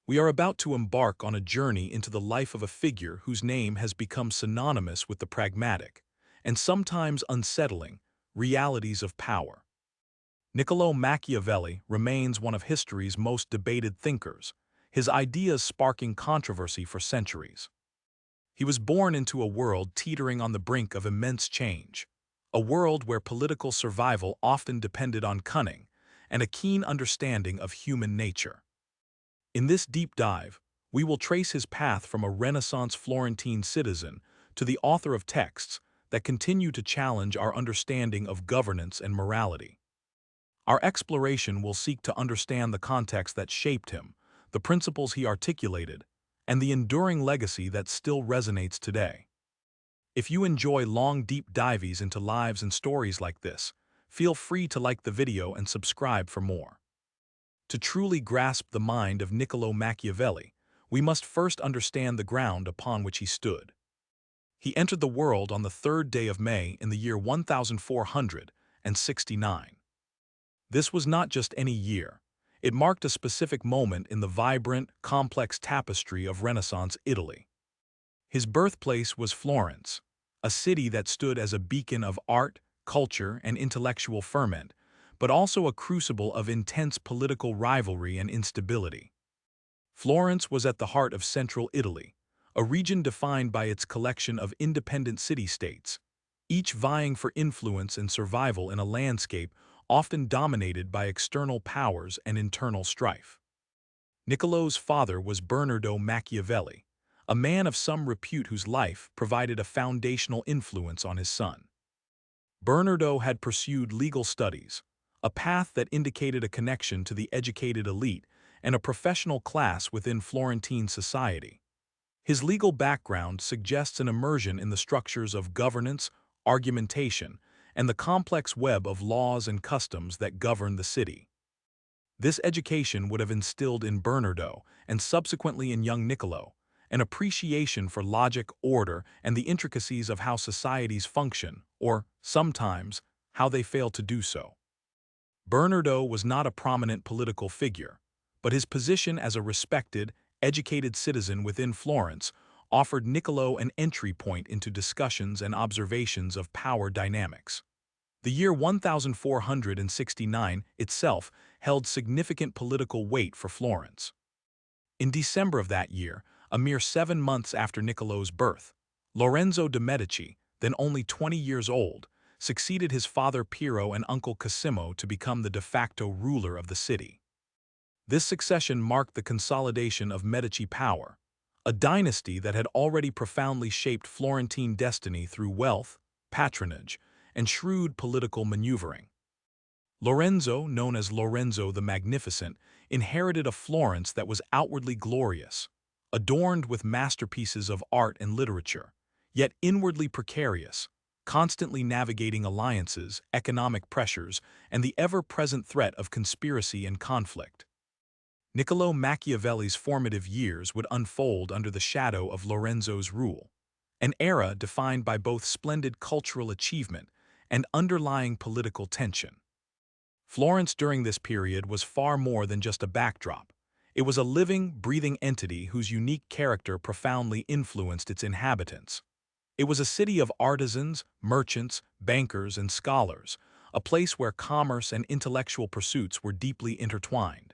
We are about to embark on a journey into the life of a figure whose name has become synonymous with the pragmatic, and sometimes unsettling, realities of power. Niccolo Machiavelli remains one of history's most debated thinkers, his ideas sparking controversy for centuries. He was born into a world teetering on the brink of immense change, a world where political survival often depended on cunning and a keen understanding of human nature. In this deep dive, we will trace his path from a Renaissance Florentine citizen to the author of texts that continue to challenge our understanding of governance and morality. Our exploration will seek to understand the context that shaped him, the principles he articulated, and the enduring legacy that still resonates today. If you enjoy long, deep dives into lives and stories like this, feel free to like the video and subscribe for more. To truly grasp the mind of Niccolo Machiavelli, we must first understand the ground upon which he stood. He entered the world on the 3rd day of May in the year 1469. This was not just any year. It marked a specific moment in the vibrant, complex tapestry of Renaissance Italy. His birthplace was Florence, a city that stood as a beacon of art, culture, and intellectual ferment, but also a crucible of intense political rivalry and instability. Florence was at the heart of central Italy, a region defined by its collection of independent city-states, each vying for influence and survival in a landscape often dominated by external powers and internal strife. Niccolo's father was Bernardo Machiavelli, a man of some repute whose life provided a foundational influence on his son. Bernardo had pursued legal studies, a path that indicated a connection to the educated elite and a professional class within Florentine society. His legal background suggests an immersion in the structures of governance, argumentation, and the complex web of laws and customs that govern the city. This education would have instilled in Bernardo, and subsequently in young Niccolo, an appreciation for logic, order, and the intricacies of how societies function, or, sometimes, how they fail to do so. Bernardo was not a prominent political figure, but his position as a respected, educated citizen within Florence offered Niccolo an entry point into discussions and observations of power dynamics. The year 1469 itself held significant political weight for Florence. In December of that year, a mere 7 months after Niccolo's birth, Lorenzo de' Medici, then only 20 years old, succeeded his father Piero and uncle Cosimo to become the de facto ruler of the city. This succession marked the consolidation of Medici power, a dynasty that had already profoundly shaped Florentine destiny through wealth, patronage, and shrewd political maneuvering. Lorenzo, known as Lorenzo the Magnificent, inherited a Florence that was outwardly glorious, adorned with masterpieces of art and literature, yet inwardly precarious, constantly navigating alliances, economic pressures, and the ever-present threat of conspiracy and conflict. Niccolo Machiavelli's formative years would unfold under the shadow of Lorenzo's rule, an era defined by both splendid cultural achievement and underlying political tension. Florence during this period was far more than just a backdrop. It was a living, breathing entity whose unique character profoundly influenced its inhabitants. It was a city of artisans, merchants, bankers, and scholars, a place where commerce and intellectual pursuits were deeply intertwined.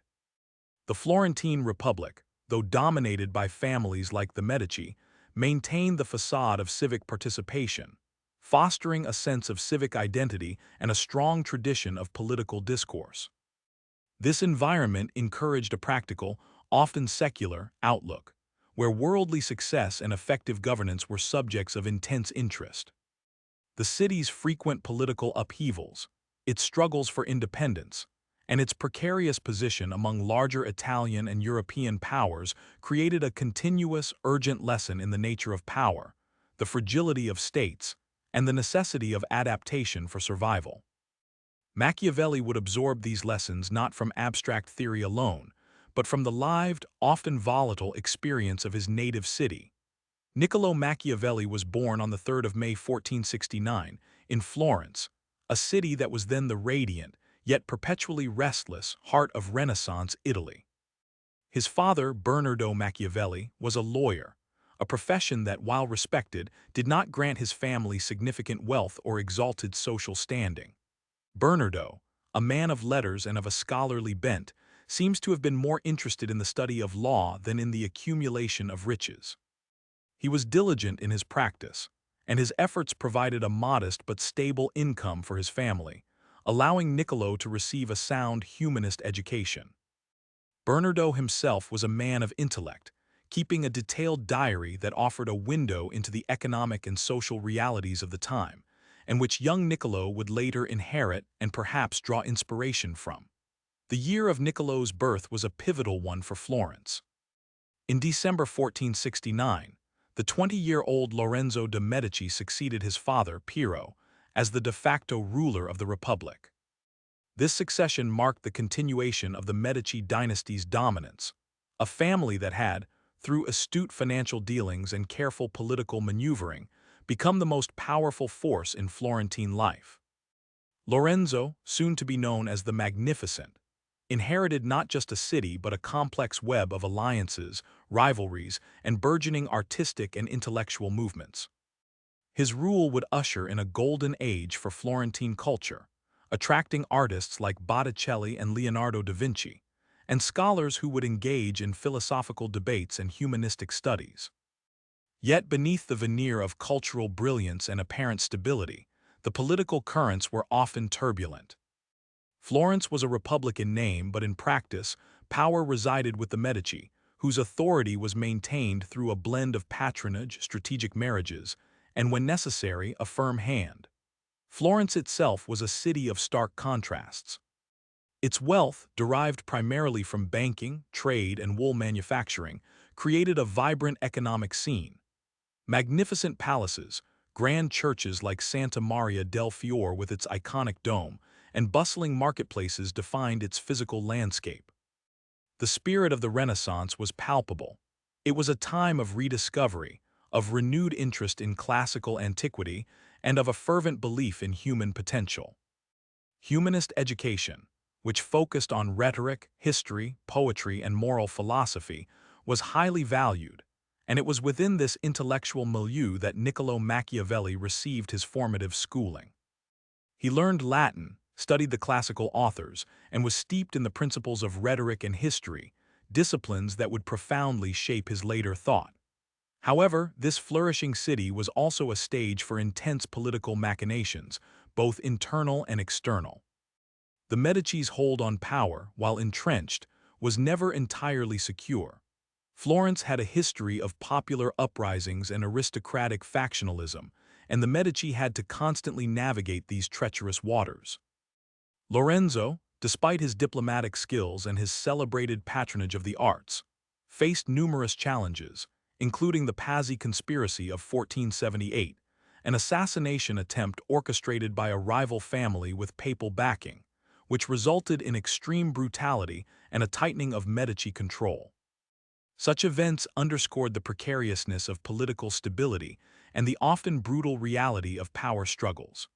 The Florentine Republic, though dominated by families like the Medici, maintained the facade of civic participation, fostering a sense of civic identity and a strong tradition of political discourse. This environment encouraged a practical, often secular, outlook, where worldly success and effective governance were subjects of intense interest. The city's frequent political upheavals, its struggles for independence, and its precarious position among larger Italian and European powers created a continuous, urgent lesson in the nature of power, the fragility of states, and the necessity of adaptation for survival. Machiavelli would absorb these lessons not from abstract theory alone, but from the lived, often volatile experience of his native city. Niccolo Machiavelli was born on the 3rd of May 1469 in Florence, a city that was then the radiant, yet perpetually restless, heart of Renaissance Italy. His father, Bernardo Machiavelli, was a lawyer, a profession that, while respected, did not grant his family significant wealth or exalted social standing. Bernardo, a man of letters and of a scholarly bent, seems to have been more interested in the study of law than in the accumulation of riches. He was diligent in his practice, and his efforts provided a modest but stable income for his family, allowing Niccolo to receive a sound humanist education. Bernardo himself was a man of intellect, keeping a detailed diary that offered a window into the economic and social realities of the time, and which young Niccolo would later inherit and perhaps draw inspiration from. The year of Niccolo's birth was a pivotal one for Florence. In December 1469, the 20-year-old Lorenzo de' Medici succeeded his father, Piero, as the de facto ruler of the Republic. This succession marked the continuation of the Medici dynasty's dominance, a family that had, through astute financial dealings and careful political maneuvering, become the most powerful force in Florentine life. Lorenzo, soon to be known as the Magnificent, inherited not just a city but a complex web of alliances, rivalries, and burgeoning artistic and intellectual movements. His rule would usher in a golden age for Florentine culture, attracting artists like Botticelli and Leonardo da Vinci, and scholars who would engage in philosophical debates and humanistic studies. Yet beneath the veneer of cultural brilliance and apparent stability, the political currents were often turbulent. Florence was a republic in name, but in practice, power resided with the Medici, whose authority was maintained through a blend of patronage, strategic marriages, and, when necessary, a firm hand. Florence itself was a city of stark contrasts. Its wealth, derived primarily from banking, trade, and wool manufacturing, created a vibrant economic scene. Magnificent palaces, grand churches like Santa Maria del Fiore with its iconic dome, and bustling marketplaces defined its physical landscape. The spirit of the Renaissance was palpable. It was a time of rediscovery, of renewed interest in classical antiquity, and of a fervent belief in human potential. Humanist education, which focused on rhetoric, history, poetry, and moral philosophy, was highly valued, and it was within this intellectual milieu that Niccolo Machiavelli received his formative schooling. He learned Latin, studied the classical authors, and was steeped in the principles of rhetoric and history, disciplines that would profoundly shape his later thought. However, this flourishing city was also a stage for intense political machinations, both internal and external. The Medici's hold on power, while entrenched, was never entirely secure. Florence had a history of popular uprisings and aristocratic factionalism, and the Medici had to constantly navigate these treacherous waters. Lorenzo, despite his diplomatic skills and his celebrated patronage of the arts, faced numerous challenges, including the Pazzi conspiracy of 1478, an assassination attempt orchestrated by a rival family with papal backing, which resulted in extreme brutality and a tightening of Medici control. Such events underscored the precariousness of political stability and the often brutal reality of power struggles.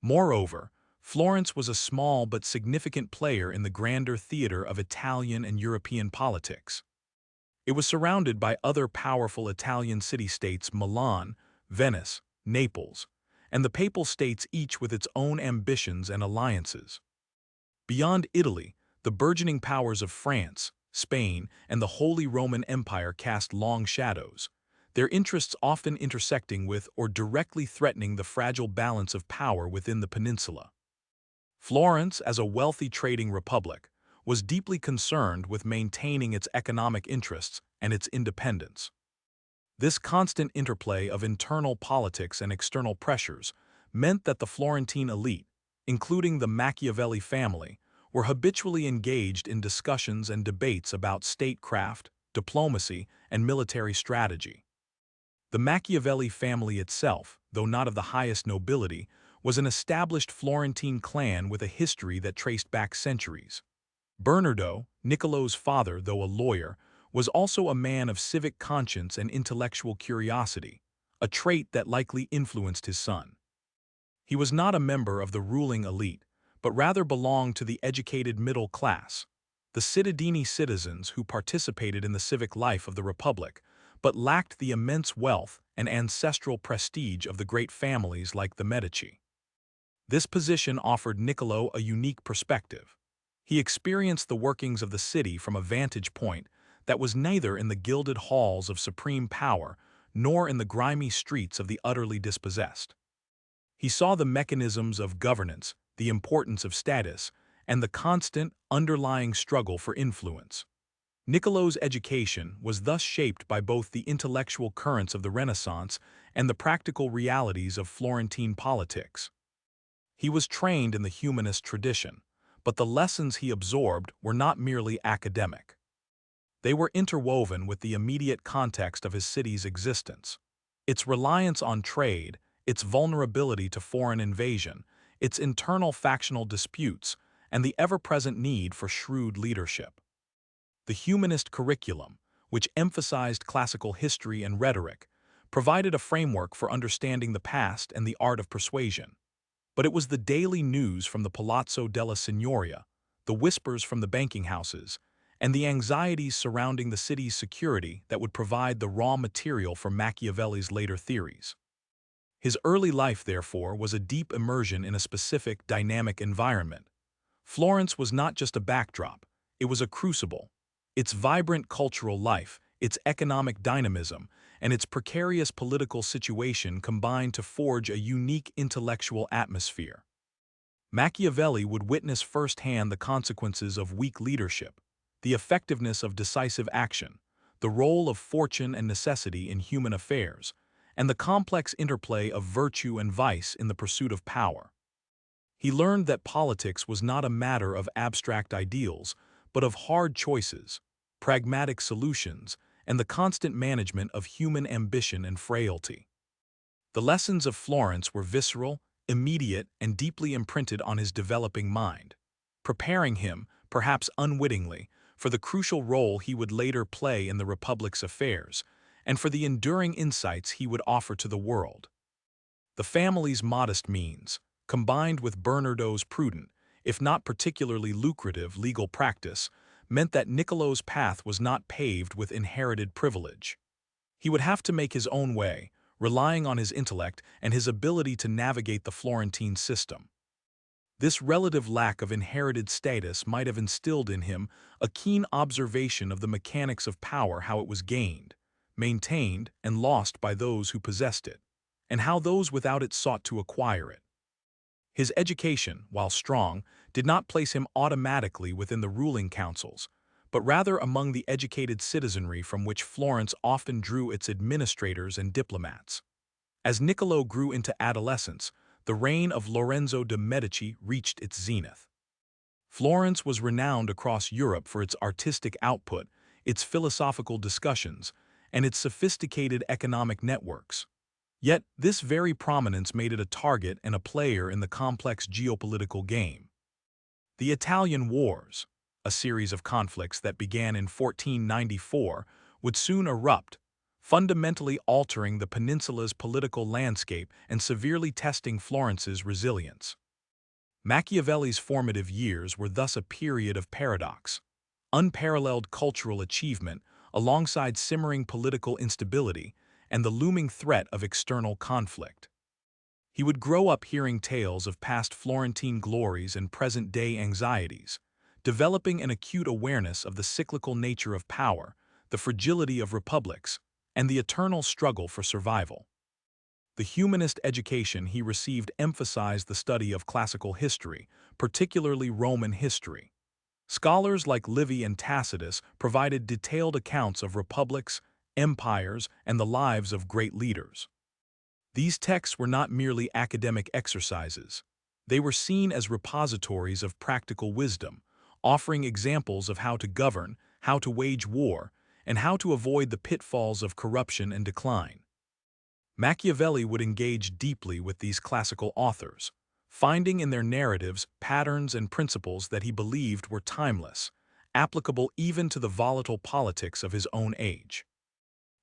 Moreover, Florence was a small but significant player in the grander theater of Italian and European politics. It was surrounded by other powerful Italian city-states, Milan, Venice, Naples, and the Papal States, each with its own ambitions and alliances. Beyond Italy, the burgeoning powers of France, Spain, and the Holy Roman Empire cast long shadows, their interests often intersecting with or directly threatening the fragile balance of power within the peninsula. Florence, as a wealthy trading republic, was deeply concerned with maintaining its economic interests and its independence. This constant interplay of internal politics and external pressures meant that the Florentine elite, including the Machiavelli family, were habitually engaged in discussions and debates about statecraft, diplomacy, and military strategy. The Machiavelli family itself, though not of the highest nobility, was an established Florentine clan with a history that traced back centuries. Bernardo, Niccolo's father, though a lawyer, was also a man of civic conscience and intellectual curiosity, a trait that likely influenced his son. He was not a member of the ruling elite, but rather belonged to the educated middle class, the cittadini citizens who participated in the civic life of the Republic, but lacked the immense wealth and ancestral prestige of the great families like the Medici. This position offered Niccolo a unique perspective. He experienced the workings of the city from a vantage point that was neither in the gilded halls of supreme power nor in the grimy streets of the utterly dispossessed. He saw the mechanisms of governance, the importance of status, and the constant, underlying struggle for influence. Niccolo's education was thus shaped by both the intellectual currents of the Renaissance and the practical realities of Florentine politics. He was trained in the humanist tradition, but the lessons he absorbed were not merely academic. They were interwoven with the immediate context of his city's existence. Its reliance on trade, its vulnerability to foreign invasion, its internal factional disputes, and the ever-present need for shrewd leadership. The humanist curriculum, which emphasized classical history and rhetoric, provided a framework for understanding the past and the art of persuasion. But it was the daily news from the Palazzo della Signoria, the whispers from the banking houses, and the anxieties surrounding the city's security that would provide the raw material for Machiavelli's later theories. His early life, therefore, was a deep immersion in a specific, dynamic environment. Florence was not just a backdrop, it was a crucible. Its vibrant cultural life, its economic dynamism, and its precarious political situation combined to forge a unique intellectual atmosphere. Machiavelli would witness firsthand the consequences of weak leadership, the effectiveness of decisive action, the role of fortune and necessity in human affairs, and the complex interplay of virtue and vice in the pursuit of power. He learned that politics was not a matter of abstract ideals, but of hard choices, pragmatic solutions, and the constant management of human ambition and frailty. The lessons of Florence were visceral, immediate, and deeply imprinted on his developing mind, preparing him, perhaps unwittingly, for the crucial role he would later play in the Republic's affairs, and for the enduring insights he would offer to the world. The family's modest means, combined with Bernardo's prudent, if not particularly lucrative, legal practice, meant that Niccolo's path was not paved with inherited privilege. He would have to make his own way, relying on his intellect and his ability to navigate the Florentine system. This relative lack of inherited status might have instilled in him a keen observation of the mechanics of power, how it was gained, maintained, and lost by those who possessed it, and how those without it sought to acquire it. His education, while strong, did not place him automatically within the ruling councils, but rather among the educated citizenry from which Florence often drew its administrators and diplomats. As Niccolo grew into adolescence, the reign of Lorenzo de' Medici reached its zenith. Florence was renowned across Europe for its artistic output, its philosophical discussions, and its sophisticated economic networks. Yet, this very prominence made it a target and a player in the complex geopolitical game. The Italian Wars, a series of conflicts that began in 1494, would soon erupt, fundamentally altering the peninsula's political landscape and severely testing Florence's resilience. Machiavelli's formative years were thus a period of paradox, unparalleled cultural achievement alongside simmering political instability and the looming threat of external conflict. He would grow up hearing tales of past Florentine glories and present-day anxieties, developing an acute awareness of the cyclical nature of power, the fragility of republics, and the eternal struggle for survival. The humanist education he received emphasized the study of classical history, particularly Roman history. Scholars like Livy and Tacitus provided detailed accounts of republics, empires, and the lives of great leaders. These texts were not merely academic exercises. They were seen as repositories of practical wisdom, offering examples of how to govern, how to wage war, and how to avoid the pitfalls of corruption and decline. Machiavelli would engage deeply with these classical authors, finding in their narratives patterns and principles that he believed were timeless, applicable even to the volatile politics of his own age.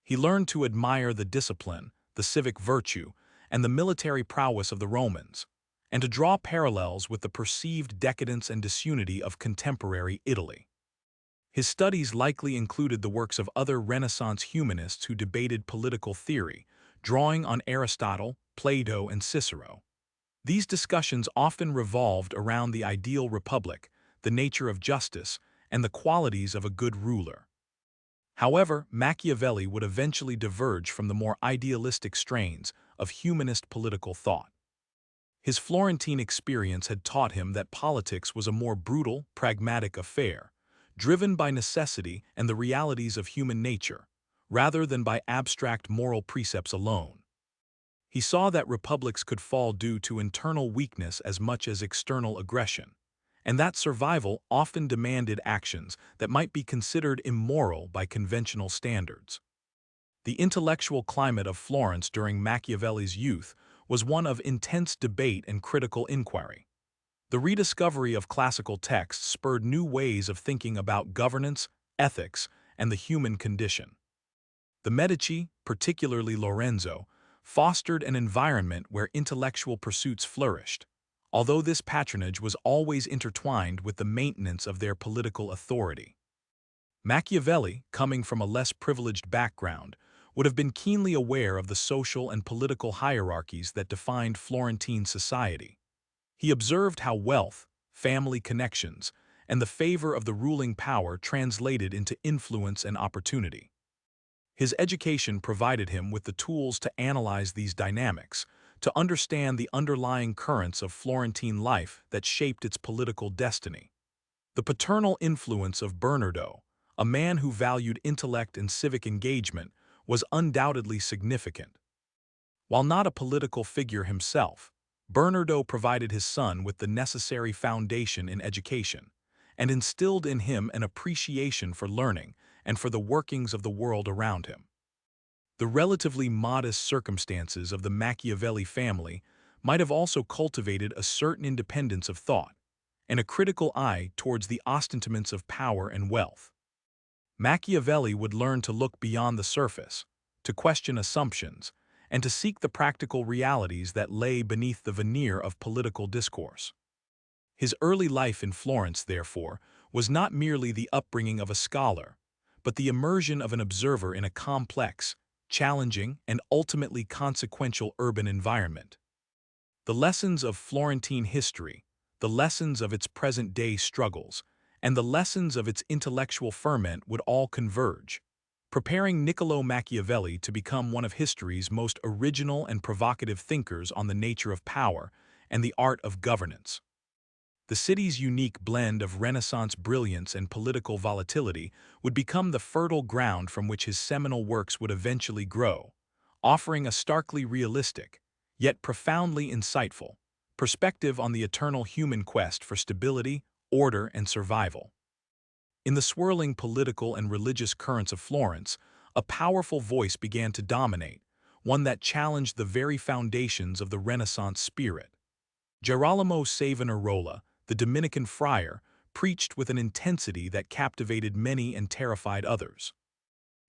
He learned to admire the discipline, the civic virtue, and the military prowess of the Romans, and to draw parallels with the perceived decadence and disunity of contemporary Italy. His studies likely included the works of other Renaissance humanists who debated political theory, drawing on Aristotle, Plato, and Cicero. These discussions often revolved around the ideal republic, the nature of justice, and the qualities of a good ruler. However, Machiavelli would eventually diverge from the more idealistic strains of humanist political thought. His Florentine experience had taught him that politics was a more brutal, pragmatic affair, driven by necessity and the realities of human nature, rather than by abstract moral precepts alone. He saw that republics could fall due to internal weakness as much as external aggression, and that survival often demanded actions that might be considered immoral by conventional standards. The intellectual climate of Florence during Machiavelli's youth was one of intense debate and critical inquiry. The rediscovery of classical texts spurred new ways of thinking about governance, ethics, and the human condition. The Medici, particularly Lorenzo, fostered an environment where intellectual pursuits flourished, although this patronage was always intertwined with the maintenance of their political authority. Machiavelli, coming from a less privileged background, would have been keenly aware of the social and political hierarchies that defined Florentine society. He observed how wealth, family connections, and the favor of the ruling power translated into influence and opportunity. His education provided him with the tools to analyze these dynamics, to understand the underlying currents of Florentine life that shaped its political destiny. The paternal influence of Bernardo, a man who valued intellect and civic engagement, was undoubtedly significant. While not a political figure himself, Bernardo provided his son with the necessary foundation in education, and instilled in him an appreciation for learning and for the workings of the world around him. The relatively modest circumstances of the Machiavelli family might have also cultivated a certain independence of thought, and a critical eye towards the ostentaments of power and wealth. Machiavelli would learn to look beyond the surface, to question assumptions, and to seek the practical realities that lay beneath the veneer of political discourse. His early life in Florence, therefore, was not merely the upbringing of a scholar, but the immersion of an observer in a complex, challenging, and ultimately consequential urban environment. The lessons of Florentine history, the lessons of its present-day struggles, and the lessons of its intellectual ferment would all converge, preparing Niccolò Machiavelli to become one of history's most original and provocative thinkers on the nature of power and the art of governance. The city's unique blend of Renaissance brilliance and political volatility would become the fertile ground from which his seminal works would eventually grow, offering a starkly realistic, yet profoundly insightful, perspective on the eternal human quest for stability, order, and survival. In the swirling political and religious currents of Florence, a powerful voice began to dominate, one that challenged the very foundations of the Renaissance spirit. Girolamo Savonarola, the Dominican friar, preached with an intensity that captivated many and terrified others.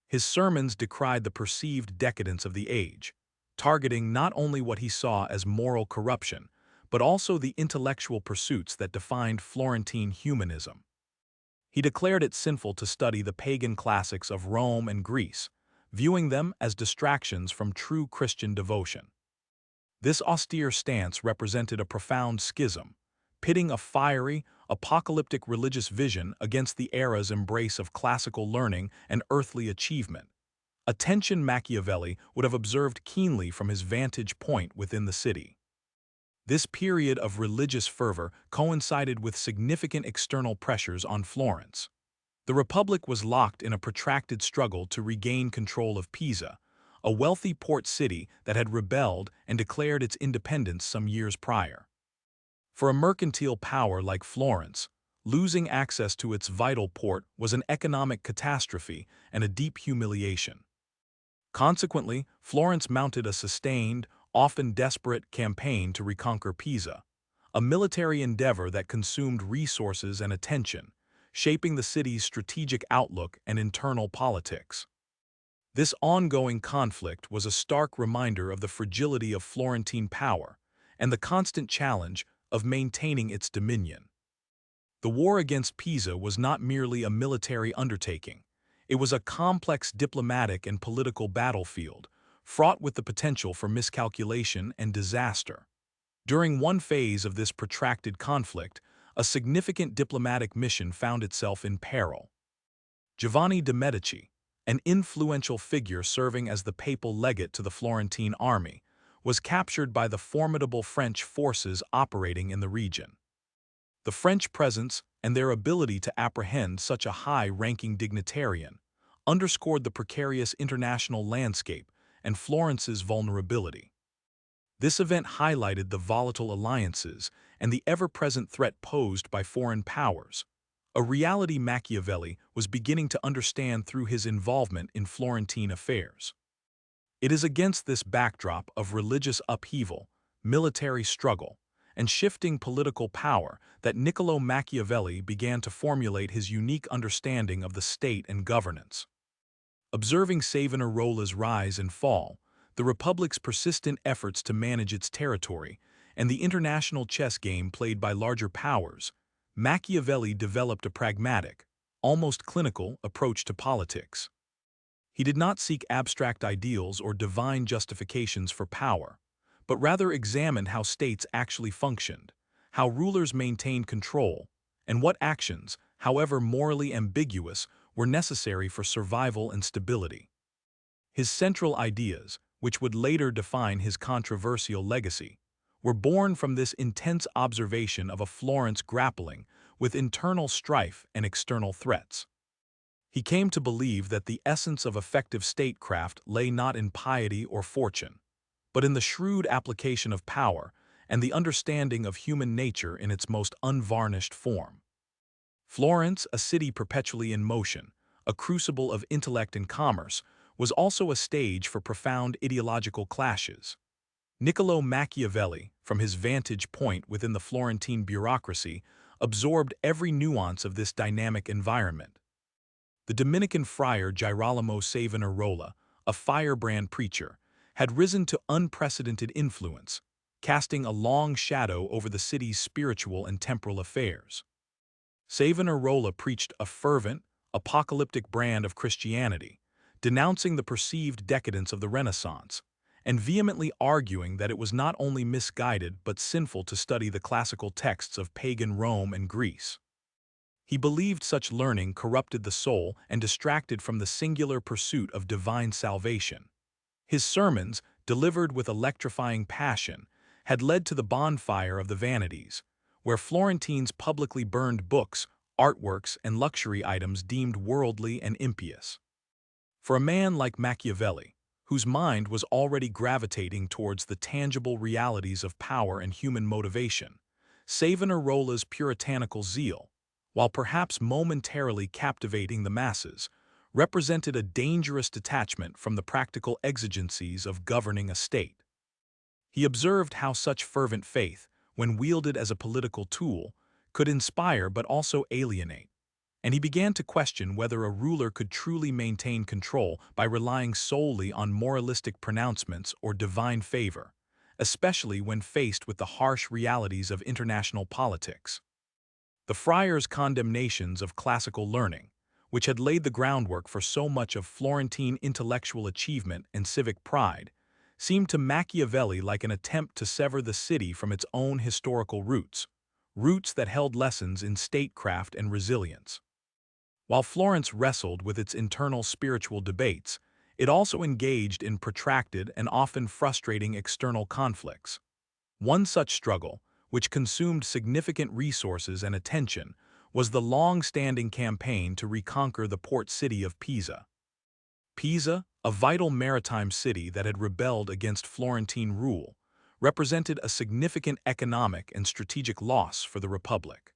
His sermons decried the perceived decadence of the age, targeting not only what he saw as moral corruption, but also the intellectual pursuits that defined Florentine humanism. He declared it sinful to study the pagan classics of Rome and Greece, viewing them as distractions from true Christian devotion. This austere stance represented a profound schism, pitting a fiery, apocalyptic religious vision against the era's embrace of classical learning and earthly achievement, a tension Machiavelli would have observed keenly from his vantage point within the city. This period of religious fervor coincided with significant external pressures on Florence. The Republic was locked in a protracted struggle to regain control of Pisa, a wealthy port city that had rebelled and declared its independence some years prior. For a mercantile power like Florence, losing access to its vital port was an economic catastrophe and a deep humiliation. Consequently, Florence mounted a sustained, often desperate campaign to reconquer Pisa, a military endeavor that consumed resources and attention, shaping the city's strategic outlook and internal politics. This ongoing conflict was a stark reminder of the fragility of Florentine power and the constant challenge of maintaining its dominion. The war against Pisa was not merely a military undertaking. It was a complex diplomatic and political battlefield, fraught with the potential for miscalculation and disaster. During one phase of this protracted conflict, a significant diplomatic mission found itself in peril. Giovanni de' Medici, an influential figure serving as the papal legate to the Florentine army, was captured by the formidable French forces operating in the region. The French presence and their ability to apprehend such a high-ranking dignitarian underscored the precarious international landscape and Florence's vulnerability. This event highlighted the volatile alliances and the ever-present threat posed by foreign powers, a reality Machiavelli was beginning to understand through his involvement in Florentine affairs. It is against this backdrop of religious upheaval, military struggle, and shifting political power that Niccolo Machiavelli began to formulate his unique understanding of the state and governance. Observing Savonarola's rise and fall, the Republic's persistent efforts to manage its territory, and the international chess game played by larger powers, Machiavelli developed a pragmatic, almost clinical approach to politics. He did not seek abstract ideals or divine justifications for power, but rather examined how states actually functioned, how rulers maintained control, and what actions, however morally ambiguous, were necessary for survival and stability. His central ideas, which would later define his controversial legacy, were born from this intense observation of a Florence grappling with internal strife and external threats. He came to believe that the essence of effective statecraft lay not in piety or fortune, but in the shrewd application of power and the understanding of human nature in its most unvarnished form. Florence, a city perpetually in motion, a crucible of intellect and commerce, was also a stage for profound ideological clashes. Niccolo Machiavelli, from his vantage point within the Florentine bureaucracy, absorbed every nuance of this dynamic environment. The Dominican friar Girolamo Savonarola, a firebrand preacher, had risen to unprecedented influence, casting a long shadow over the city's spiritual and temporal affairs. Savonarola preached a fervent, apocalyptic brand of Christianity, denouncing the perceived decadence of the Renaissance, and vehemently arguing that it was not only misguided but sinful to study the classical texts of pagan Rome and Greece. He believed such learning corrupted the soul and distracted from the singular pursuit of divine salvation. His sermons, delivered with electrifying passion, had led to the bonfire of the vanities, where Florentines publicly burned books, artworks, and luxury items deemed worldly and impious. For a man like Machiavelli, whose mind was already gravitating towards the tangible realities of power and human motivation, Savonarola's puritanical zeal, while perhaps momentarily captivating the masses, represented a dangerous detachment from the practical exigencies of governing a state. He observed how such fervent faith, when wielded as a political tool, could inspire but also alienate, and he began to question whether a ruler could truly maintain control by relying solely on moralistic pronouncements or divine favor, especially when faced with the harsh realities of international politics. The friar's condemnations of classical learning, which had laid the groundwork for so much of Florentine intellectual achievement and civic pride, seemed to Machiavelli like an attempt to sever the city from its own historical roots that held lessons in statecraft and resilience. While Florence wrestled with its internal spiritual debates, it also engaged in protracted and often frustrating external conflicts. One such struggle, which consumed significant resources and attention, was the long-standing campaign to reconquer the port city of Pisa. Pisa, a vital maritime city that had rebelled against Florentine rule, represented a significant economic and strategic loss for the Republic.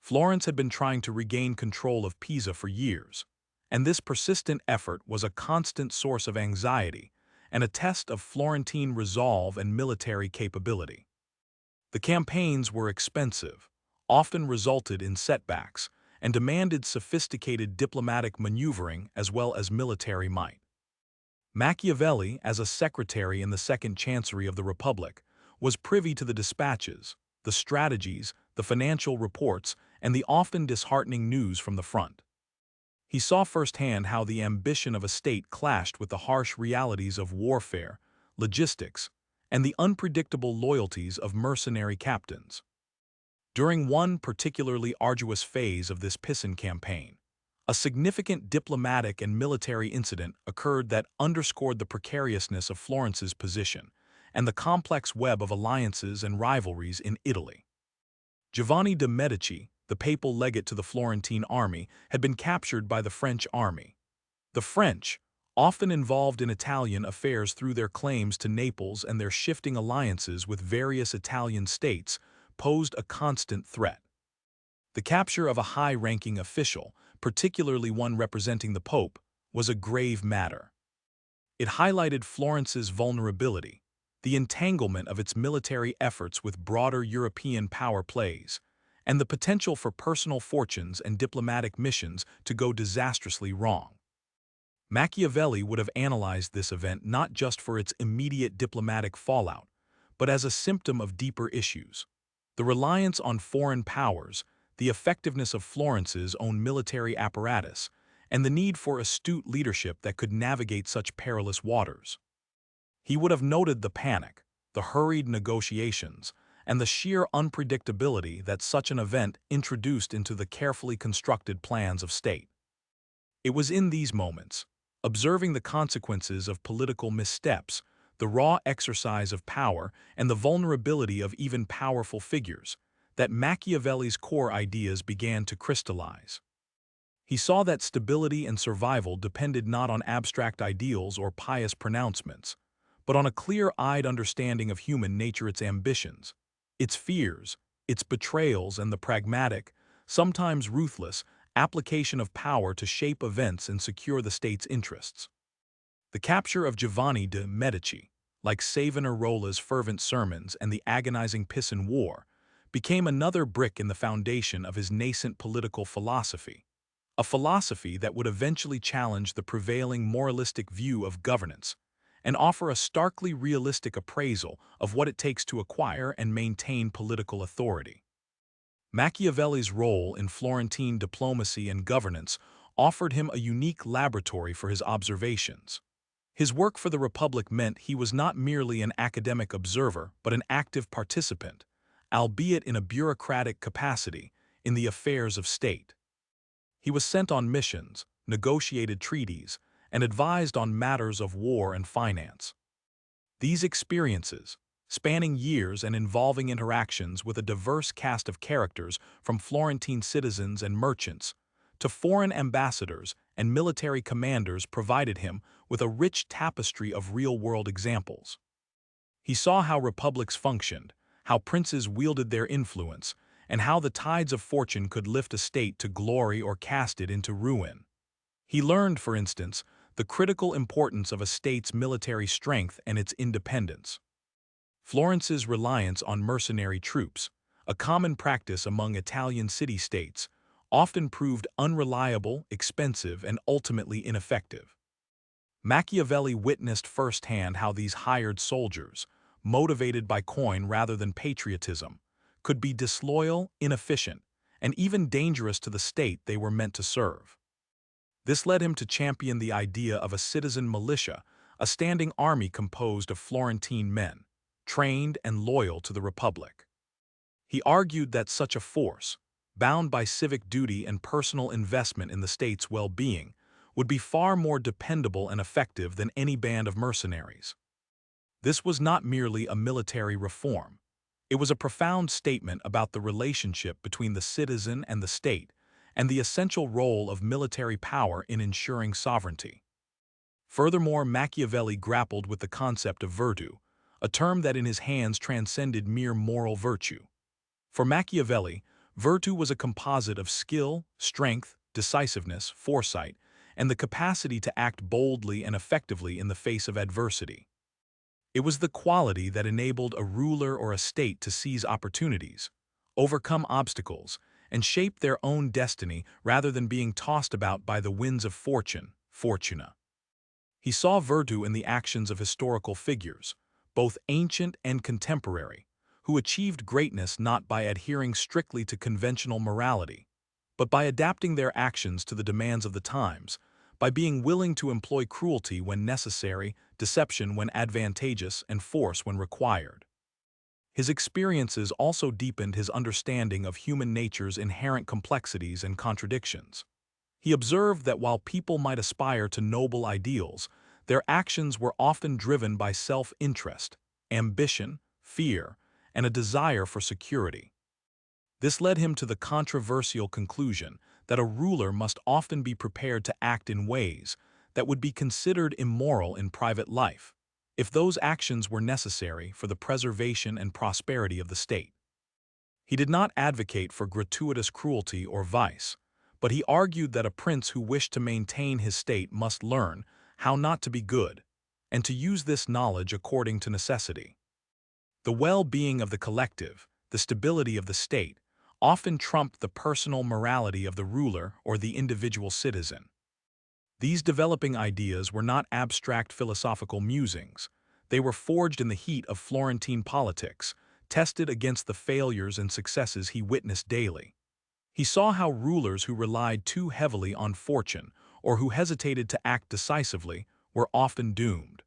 Florence had been trying to regain control of Pisa for years, and this persistent effort was a constant source of anxiety and a test of Florentine resolve and military capability. The campaigns were expensive, often resulted in setbacks, and demanded sophisticated diplomatic maneuvering as well as military might. Machiavelli, as a secretary in the Second Chancery of the Republic, was privy to the dispatches, the strategies, the financial reports, and the often disheartening news from the front. He saw firsthand how the ambition of a state clashed with the harsh realities of warfare, logistics, and the unpredictable loyalties of mercenary captains. During one particularly arduous phase of this Pisan campaign, a significant diplomatic and military incident occurred that underscored the precariousness of Florence's position and the complex web of alliances and rivalries in Italy. Giovanni de' Medici, the papal legate to the Florentine army, had been captured by the French army. The French, often involved in Italian affairs through their claims to Naples and their shifting alliances with various Italian states, posed a constant threat. The capture of a high-ranking official, particularly one representing the Pope, was a grave matter. It highlighted Florence's vulnerability, the entanglement of its military efforts with broader European power plays, and the potential for personal fortunes and diplomatic missions to go disastrously wrong. Machiavelli would have analyzed this event not just for its immediate diplomatic fallout, but as a symptom of deeper issues: the reliance on foreign powers, the effectiveness of Florence's own military apparatus, and the need for astute leadership that could navigate such perilous waters. He would have noted the panic, the hurried negotiations, and the sheer unpredictability that such an event introduced into the carefully constructed plans of state. It was in these moments, observing the consequences of political missteps, the raw exercise of power, and the vulnerability of even powerful figures, that Machiavelli's core ideas began to crystallize. He saw that stability and survival depended not on abstract ideals or pious pronouncements, but on a clear-eyed understanding of human nature, its ambitions, its fears, its betrayals, and the pragmatic, sometimes ruthless, application of power to shape events and secure the state's interests. The capture of Giovanni de' Medici, like Savonarola's fervent sermons and the agonizing Pisan War, became another brick in the foundation of his nascent political philosophy, a philosophy that would eventually challenge the prevailing moralistic view of governance and offer a starkly realistic appraisal of what it takes to acquire and maintain political authority. Machiavelli's role in Florentine diplomacy and governance offered him a unique laboratory for his observations. His work for the Republic meant he was not merely an academic observer but an active participant, albeit in a bureaucratic capacity, in the affairs of state. He was sent on missions, negotiated treaties, and advised on matters of war and finance. These experiences, spanning years and involving interactions with a diverse cast of characters from Florentine citizens and merchants to foreign ambassadors and military commanders, provided him with a rich tapestry of real-world examples. He saw how republics functioned, how princes wielded their influence, and how the tides of fortune could lift a state to glory or cast it into ruin. He learned, for instance, the critical importance of a state's military strength and its independence. Florence's reliance on mercenary troops, a common practice among Italian city-states, often proved unreliable, expensive, and ultimately ineffective. Machiavelli witnessed firsthand how these hired soldiers, motivated by coin rather than patriotism, could be disloyal, inefficient, and even dangerous to the state they were meant to serve. This led him to champion the idea of a citizen militia, a standing army composed of Florentine men, trained and loyal to the Republic. He argued that such a force, bound by civic duty and personal investment in the state's well-being, would be far more dependable and effective than any band of mercenaries. This was not merely a military reform. It was a profound statement about the relationship between the citizen and the state, and the essential role of military power in ensuring sovereignty. Furthermore, Machiavelli grappled with the concept of virtù, a term that in his hands transcended mere moral virtue. For Machiavelli, virtù was a composite of skill, strength, decisiveness, foresight, and the capacity to act boldly and effectively in the face of adversity. It was the quality that enabled a ruler or a state to seize opportunities, overcome obstacles, and shape their own destiny rather than being tossed about by the winds of fortune, fortuna. He saw virtù in the actions of historical figures, both ancient and contemporary, who achieved greatness not by adhering strictly to conventional morality, but by adapting their actions to the demands of the times, by being willing to employ cruelty when necessary, deception when advantageous, and force when required. His experiences also deepened his understanding of human nature's inherent complexities and contradictions. He observed that while people might aspire to noble ideals, their actions were often driven by self-interest, ambition, fear, and a desire for security. This led him to the controversial conclusion that a ruler must often be prepared to act in ways that would be considered immoral in private life, if those actions were necessary for the preservation and prosperity of the state. He did not advocate for gratuitous cruelty or vice, but he argued that a prince who wished to maintain his state must learn how not to be good, and to use this knowledge according to necessity. The well-being of the collective, the stability of the state, often trumped the personal morality of the ruler or the individual citizen. These developing ideas were not abstract philosophical musings. They were forged in the heat of Florentine politics, tested against the failures and successes he witnessed daily. He saw how rulers who relied too heavily on fortune or who hesitated to act decisively were often doomed.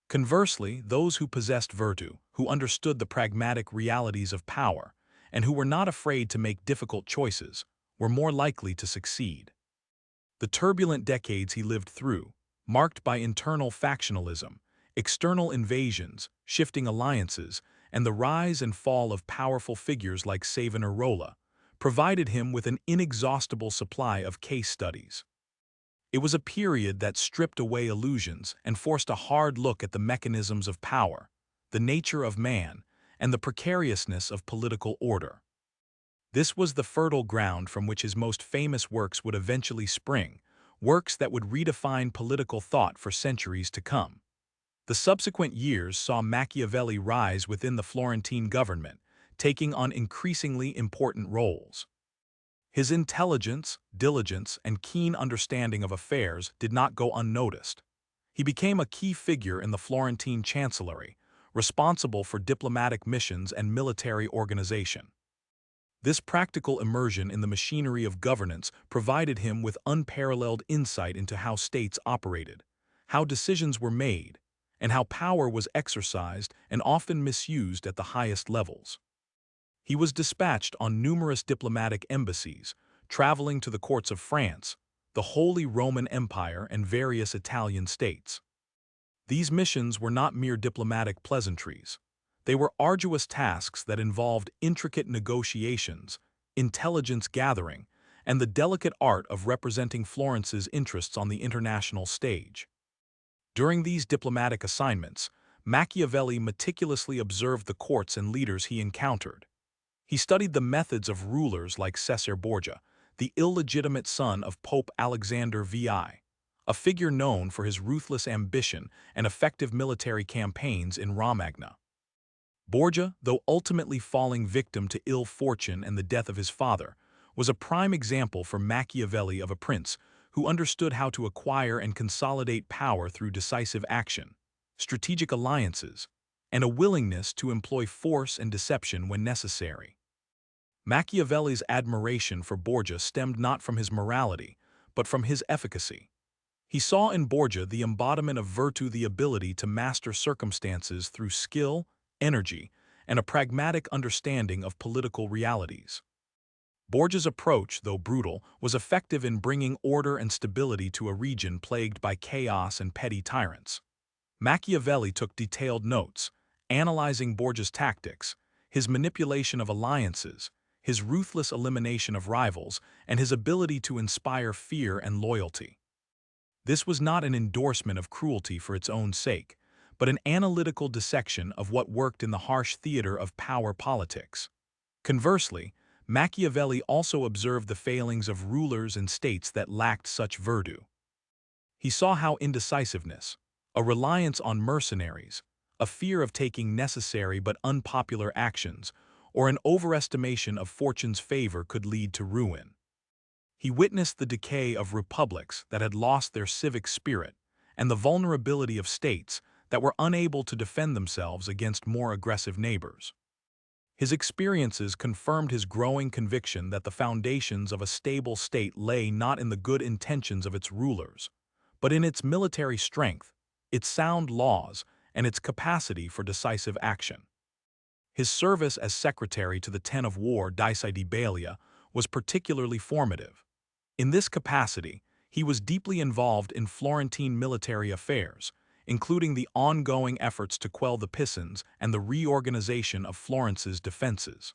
Conversely, those who possessed virtue, who understood the pragmatic realities of power, and who were not afraid to make difficult choices, were more likely to succeed. The turbulent decades he lived through, marked by internal factionalism, external invasions, shifting alliances, and the rise and fall of powerful figures like Savonarola, provided him with an inexhaustible supply of case studies. It was a period that stripped away illusions and forced a hard look at the mechanisms of power, the nature of man, and the precariousness of political order. This was the fertile ground from which his most famous works would eventually spring, works that would redefine political thought for centuries to come. The subsequent years saw Machiavelli rise within the Florentine government, taking on increasingly important roles. His intelligence, diligence, and keen understanding of affairs did not go unnoticed. He became a key figure in the Florentine chancellery, responsible for diplomatic missions and military organization. This practical immersion in the machinery of governance provided him with unparalleled insight into how states operated, how decisions were made, and how power was exercised and often misused at the highest levels. He was dispatched on numerous diplomatic embassies, traveling to the courts of France, the Holy Roman Empire, and various Italian states. These missions were not mere diplomatic pleasantries. They were arduous tasks that involved intricate negotiations, intelligence gathering, and the delicate art of representing Florence's interests on the international stage. During these diplomatic assignments, Machiavelli meticulously observed the courts and leaders he encountered. He studied the methods of rulers like Caesar Borgia, the illegitimate son of Pope Alexander VI, a figure known for his ruthless ambition and effective military campaigns in Romagna. Borgia, though ultimately falling victim to ill fortune and the death of his father, was a prime example for Machiavelli of a prince who understood how to acquire and consolidate power through decisive action, strategic alliances, and a willingness to employ force and deception when necessary. Machiavelli's admiration for Borgia stemmed not from his morality, but from his efficacy. He saw in Borgia the embodiment of virtue, the ability to master circumstances through skill, energy, and a pragmatic understanding of political realities. Borgia's approach, though brutal, was effective in bringing order and stability to a region plagued by chaos and petty tyrants. Machiavelli took detailed notes, analyzing Borgia's tactics, his manipulation of alliances, his ruthless elimination of rivals, and his ability to inspire fear and loyalty. This was not an endorsement of cruelty for its own sake, but an analytical dissection of what worked in the harsh theater of power politics. Conversely, Machiavelli also observed the failings of rulers and states that lacked such virtue. He saw how indecisiveness, a reliance on mercenaries, a fear of taking necessary but unpopular actions, or an overestimation of fortune's favor could lead to ruin. He witnessed the decay of republics that had lost their civic spirit and the vulnerability of states that were unable to defend themselves against more aggressive neighbors. His experiences confirmed his growing conviction that the foundations of a stable state lay not in the good intentions of its rulers, but in its military strength, its sound laws, and its capacity for decisive action. His service as secretary to the Ten of War Balia was particularly formative. In this capacity, he was deeply involved in Florentine military affairs, including the ongoing efforts to quell the Pisans and the reorganization of Florence's defenses.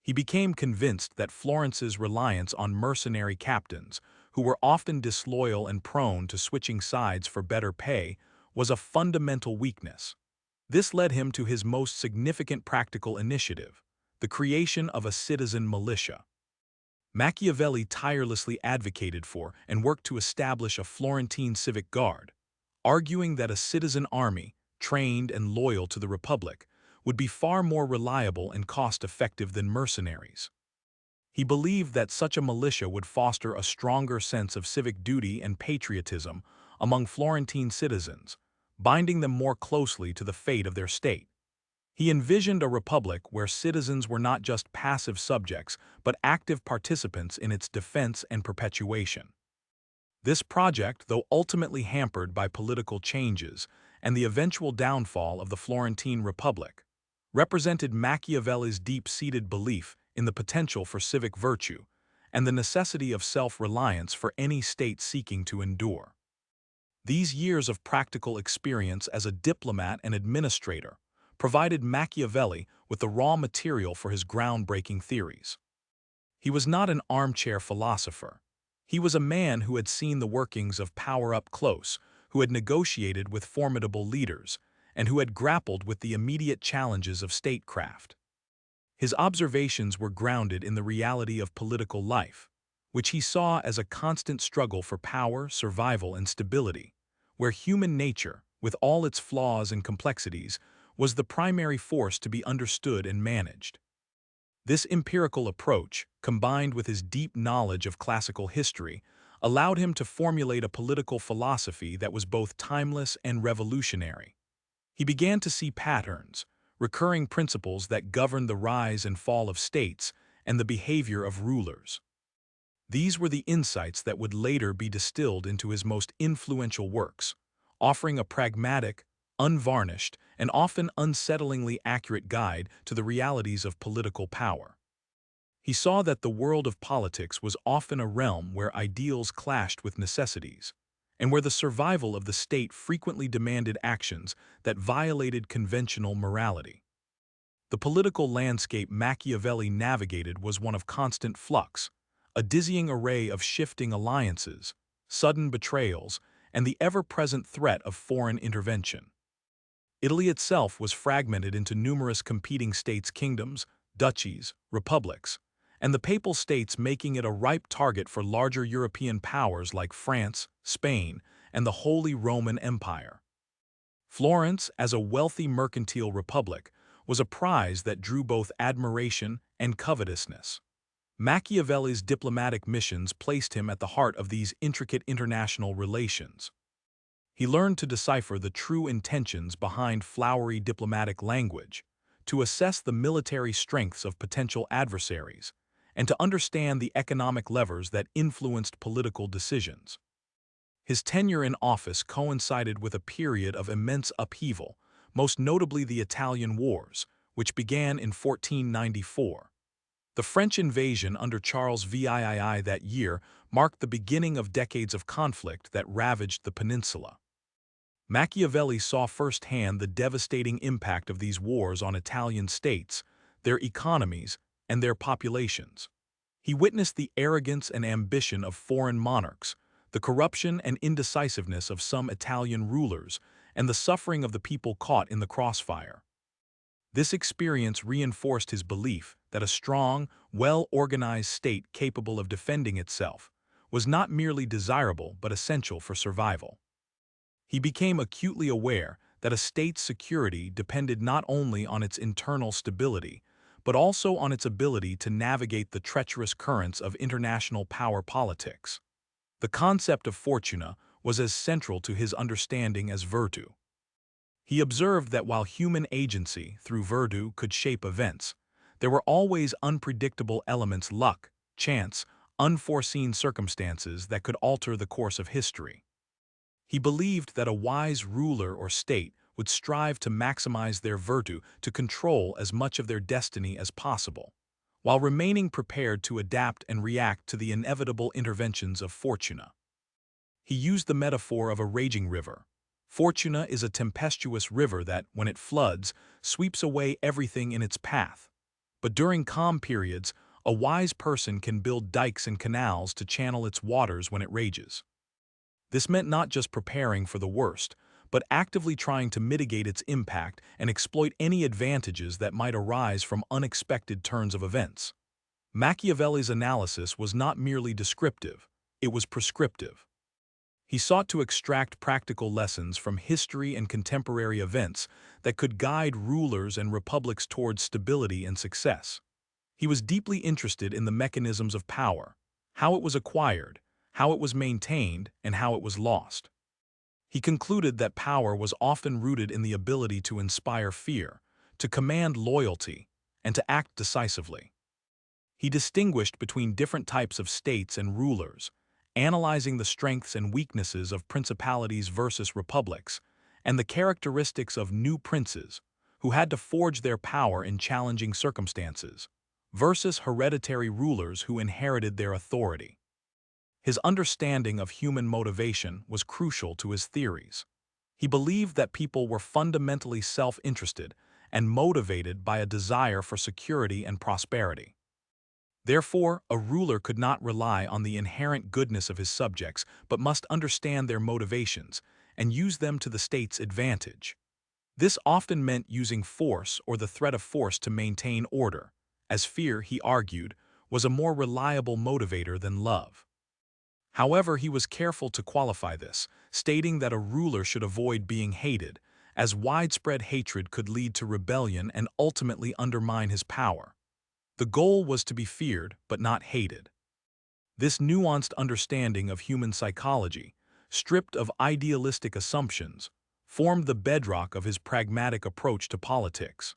He became convinced that Florence's reliance on mercenary captains, who were often disloyal and prone to switching sides for better pay, was a fundamental weakness. This led him to his most significant practical initiative, the creation of a citizen militia. Machiavelli tirelessly advocated for and worked to establish a Florentine civic guard, arguing that a citizen army, trained and loyal to the Republic, would be far more reliable and cost-effective than mercenaries. He believed that such a militia would foster a stronger sense of civic duty and patriotism among Florentine citizens, binding them more closely to the fate of their state. He envisioned a republic where citizens were not just passive subjects, but active participants in its defense and perpetuation. This project, though ultimately hampered by political changes and the eventual downfall of the Florentine Republic, represented Machiavelli's deep-seated belief in the potential for civic virtue and the necessity of self-reliance for any state seeking to endure. These years of practical experience as a diplomat and administrator provided Machiavelli with the raw material for his groundbreaking theories. He was not an armchair philosopher. He was a man who had seen the workings of power up close, who had negotiated with formidable leaders, and who had grappled with the immediate challenges of statecraft. His observations were grounded in the reality of political life, which he saw as a constant struggle for power, survival, and stability, where human nature, with all its flaws and complexities, was the primary force to be understood and managed. This empirical approach, combined with his deep knowledge of classical history, allowed him to formulate a political philosophy that was both timeless and revolutionary. He began to see patterns, recurring principles that governed the rise and fall of states and the behavior of rulers. These were the insights that would later be distilled into his most influential works, offering a pragmatic, unvarnished, and often unsettlingly accurate guide to the realities of political power. He saw that the world of politics was often a realm where ideals clashed with necessities, and where the survival of the state frequently demanded actions that violated conventional morality. The political landscape Machiavelli navigated was one of constant flux, a dizzying array of shifting alliances, sudden betrayals, and the ever-present threat of foreign intervention. Italy itself was fragmented into numerous competing states-kingdoms, duchies, republics, and the Papal States making it a ripe target for larger European powers like France, Spain, and the Holy Roman Empire. Florence, as a wealthy mercantile republic, was a prize that drew both admiration and covetousness. Machiavelli's diplomatic missions placed him at the heart of these intricate international relations. He learned to decipher the true intentions behind flowery diplomatic language, to assess the military strengths of potential adversaries, and to understand the economic levers that influenced political decisions. His tenure in office coincided with a period of immense upheaval, most notably the Italian Wars, which began in 1494. The French invasion under Charles VII that year marked the beginning of decades of conflict that ravaged the peninsula. Machiavelli saw firsthand the devastating impact of these wars on Italian states, their economies, and their populations. He witnessed the arrogance and ambition of foreign monarchs, the corruption and indecisiveness of some Italian rulers, and the suffering of the people caught in the crossfire. This experience reinforced his belief that a strong, well-organized state capable of defending itself was not merely desirable but essential for survival. He became acutely aware that a state's security depended not only on its internal stability, but also on its ability to navigate the treacherous currents of international power politics. The concept of fortuna was as central to his understanding as virtue. He observed that while human agency, through virtue, could shape events, There were always unpredictable elements, luck, chance, unforeseen circumstances that could alter the course of history. He believed that a wise ruler or state would strive to maximize their virtue to control as much of their destiny as possible, while remaining prepared to adapt and react to the inevitable interventions of fortuna. He used the metaphor of a raging river. Fortuna is a tempestuous river that, when it floods, sweeps away everything in its path. But during calm periods, a wise person can build dikes and canals to channel its waters when it rages. This meant not just preparing for the worst, but actively trying to mitigate its impact and exploit any advantages that might arise from unexpected turns of events. Machiavelli's analysis was not merely descriptive, it was prescriptive. He sought to extract practical lessons from history and contemporary events that could guide rulers and republics towards stability and success. He was deeply interested in the mechanisms of power, how it was acquired, how it was maintained, and how it was lost. He concluded that power was often rooted in the ability to inspire fear, to command loyalty, and to act decisively. He distinguished between different types of states and rulers, analyzing the strengths and weaknesses of principalities versus republics, and the characteristics of new princes, who had to forge their power in challenging circumstances, versus hereditary rulers who inherited their authority. His understanding of human motivation was crucial to his theories. He believed that people were fundamentally self-interested and motivated by a desire for security and prosperity. Therefore, a ruler could not rely on the inherent goodness of his subjects, but must understand their motivations and use them to the state's advantage. This often meant using force or the threat of force to maintain order, as fear, he argued, was a more reliable motivator than love. However, he was careful to qualify this, stating that a ruler should avoid being hated, as widespread hatred could lead to rebellion and ultimately undermine his power. The goal was to be feared, but not hated. This nuanced understanding of human psychology, stripped of idealistic assumptions, formed the bedrock of his pragmatic approach to politics.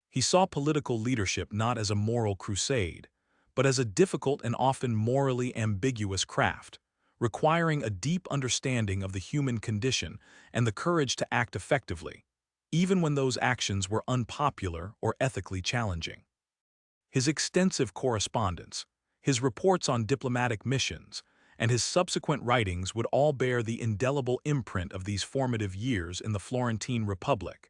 He saw political leadership not as a moral crusade, but as a difficult and often morally ambiguous craft, requiring a deep understanding of the human condition and the courage to act effectively, even when those actions were unpopular or ethically challenging. His extensive correspondence, his reports on diplomatic missions, and his subsequent writings would all bear the indelible imprint of these formative years in the Florentine Republic,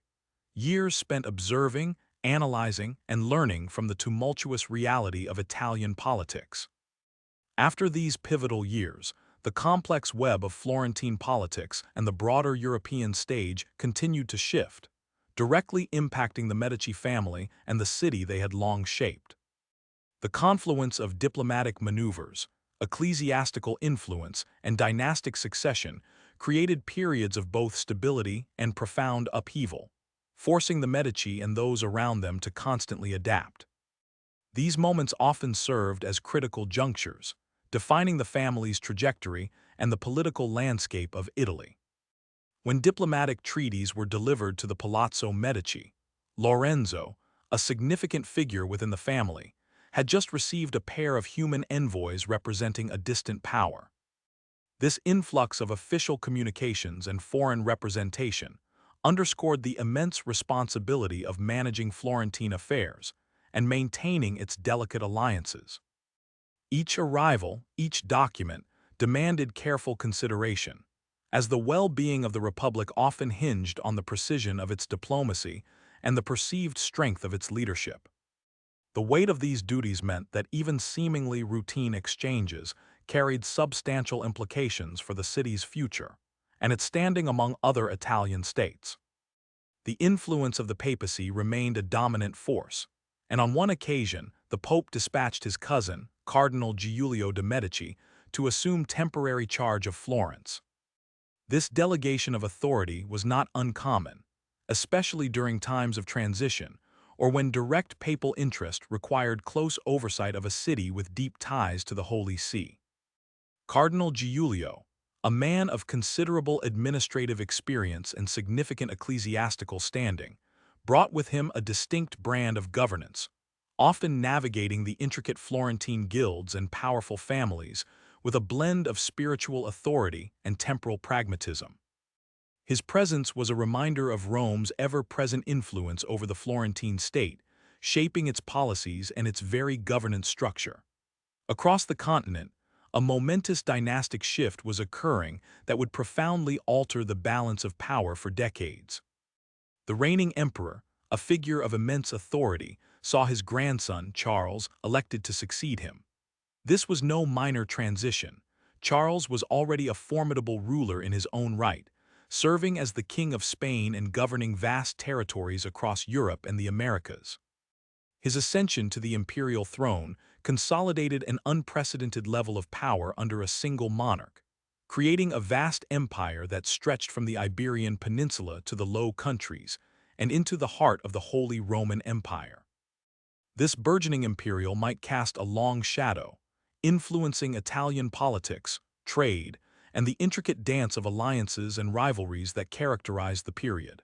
years spent observing, analyzing, and learning from the tumultuous reality of Italian politics. After these pivotal years, the complex web of Florentine politics and the broader European stage continued to shift, directly impacting the Medici family and the city they had long shaped. The confluence of diplomatic maneuvers, ecclesiastical influence, and dynastic succession created periods of both stability and profound upheaval, forcing the Medici and those around them to constantly adapt. These moments often served as critical junctures, defining the family's trajectory and the political landscape of Italy. When diplomatic treaties were delivered to the Palazzo Medici, Lorenzo, a significant figure within the family, had just received a pair of human envoys representing a distant power. This influx of official communications and foreign representation underscored the immense responsibility of managing Florentine affairs and maintaining its delicate alliances. Each arrival, each document, demanded careful consideration, as the well-being of the Republic often hinged on the precision of its diplomacy and the perceived strength of its leadership. The weight of these duties meant that even seemingly routine exchanges carried substantial implications for the city's future and its standing among other Italian states. The influence of the papacy remained a dominant force, and on one occasion the Pope dispatched his cousin, Cardinal Giulio de' Medici, to assume temporary charge of Florence. This delegation of authority was not uncommon, especially during times of transition or when direct papal interest required close oversight of a city with deep ties to the Holy See. Cardinal Giulio, a man of considerable administrative experience and significant ecclesiastical standing, brought with him a distinct brand of governance, often navigating the intricate Florentine guilds and powerful families with a blend of spiritual authority and temporal pragmatism. His presence was a reminder of Rome's ever-present influence over the Florentine state, shaping its policies and its very governance structure. Across the continent, a momentous dynastic shift was occurring that would profoundly alter the balance of power for decades. The reigning emperor, a figure of immense authority, saw his grandson, Charles, elected to succeed him. This was no minor transition. Charles was already a formidable ruler in his own right, serving as the King of Spain and governing vast territories across Europe and the Americas. His ascension to the imperial throne consolidated an unprecedented level of power under a single monarch, creating a vast empire that stretched from the Iberian Peninsula to the Low Countries and into the heart of the Holy Roman Empire. This burgeoning imperial might cast a long shadow, influencing Italian politics, trade, and the intricate dance of alliances and rivalries that characterized the period.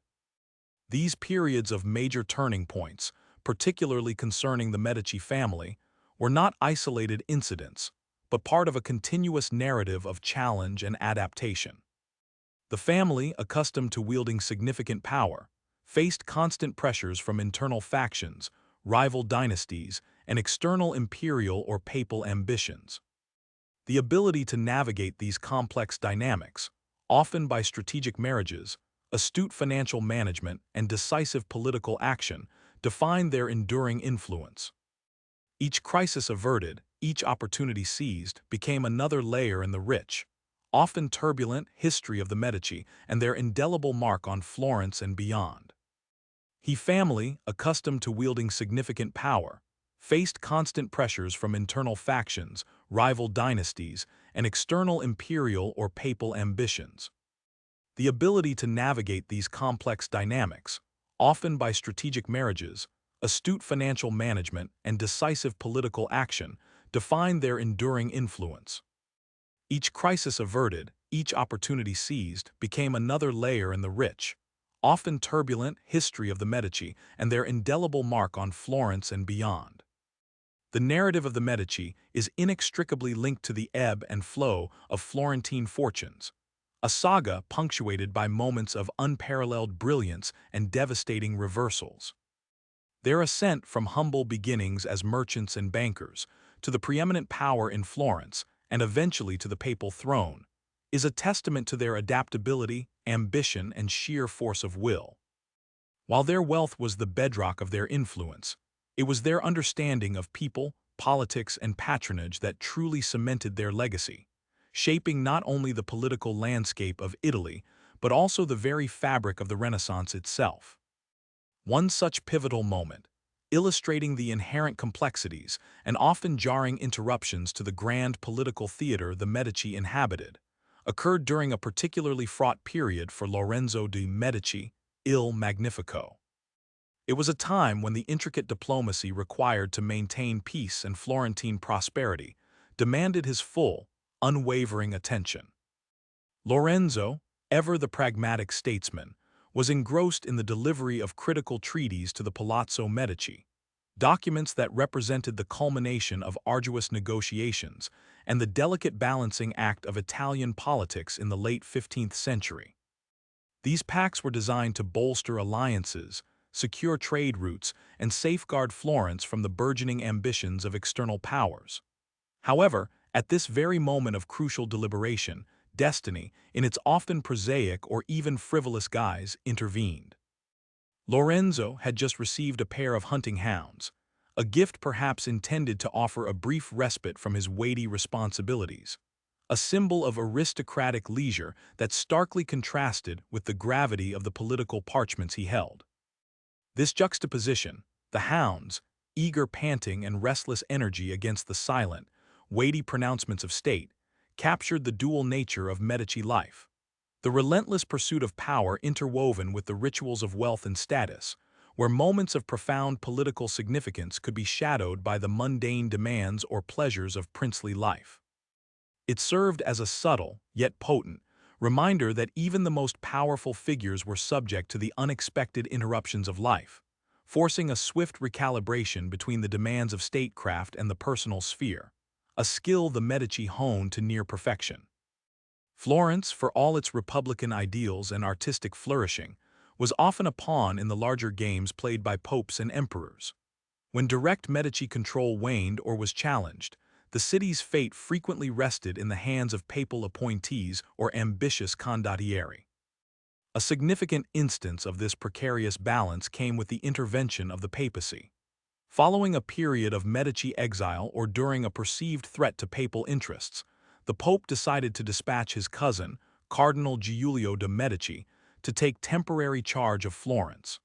These periods of major turning points, particularly concerning the Medici family, were not isolated incidents, but part of a continuous narrative of challenge and adaptation. The family, accustomed to wielding significant power, faced constant pressures from internal factions, rival dynasties, and external imperial or papal ambitions. The ability to navigate these complex dynamics, often by strategic marriages, astute financial management, and decisive political action, defined their enduring influence. Each crisis averted, each opportunity seized, became another layer in the rich, often turbulent history of the Medici and their indelible mark on Florence and beyond. The family, accustomed to wielding significant power, faced constant pressures from internal factions, rival dynasties, and external imperial or papal ambitions. The ability to navigate these complex dynamics, often by strategic marriages, astute financial management, and decisive political action, defined their enduring influence. Each crisis averted, each opportunity seized, became another layer in the rich, often turbulent history of the Medici and their indelible mark on Florence and beyond. The narrative of the Medici is inextricably linked to the ebb and flow of Florentine fortunes, a saga punctuated by moments of unparalleled brilliance and devastating reversals. Their ascent from humble beginnings as merchants and bankers to the preeminent power in Florence and eventually to the papal throne is a testament to their adaptability, ambition, and sheer force of will. While their wealth was the bedrock of their influence, it was their understanding of people, politics, and patronage that truly cemented their legacy, shaping not only the political landscape of Italy, but also the very fabric of the Renaissance itself. One such pivotal moment, illustrating the inherent complexities and often jarring interruptions to the grand political theater the Medici inhabited, occurred during a particularly fraught period for Lorenzo de' Medici, Il Magnifico. It was a time when the intricate diplomacy required to maintain peace and Florentine prosperity demanded his full, unwavering attention. Lorenzo, ever the pragmatic statesman, was engrossed in the delivery of critical treaties to the Palazzo Medici, documents that represented the culmination of arduous negotiations and the delicate balancing act of Italian politics in the late 15th century. These pacts were designed to bolster alliances, secure trade routes, and safeguard Florence from the burgeoning ambitions of external powers. However, at this very moment of crucial deliberation, destiny, in its often prosaic or even frivolous guise, intervened. Lorenzo had just received a pair of hunting hounds, a gift perhaps intended to offer a brief respite from his weighty responsibilities, a symbol of aristocratic leisure that starkly contrasted with the gravity of the political parchments he held. This juxtaposition, the hounds, eager panting and restless energy against the silent, weighty pronouncements of state, captured the dual nature of Medici life. The relentless pursuit of power interwoven with the rituals of wealth and status, where moments of profound political significance could be shadowed by the mundane demands or pleasures of princely life. It served as a subtle, yet potent, reminder that even the most powerful figures were subject to the unexpected interruptions of life, forcing a swift recalibration between the demands of statecraft and the personal sphere, a skill the Medici honed to near perfection. Florence, for all its republican ideals and artistic flourishing, was often a pawn in the larger games played by popes and emperors. When direct Medici control waned or was challenged, the city's fate frequently rested in the hands of papal appointees or ambitious condottieri. A significant instance of this precarious balance came with the intervention of the papacy. Following a period of Medici exile or during a perceived threat to papal interests, the Pope decided to dispatch his cousin, Cardinal Giulio de' Medici, to take temporary charge of Florence.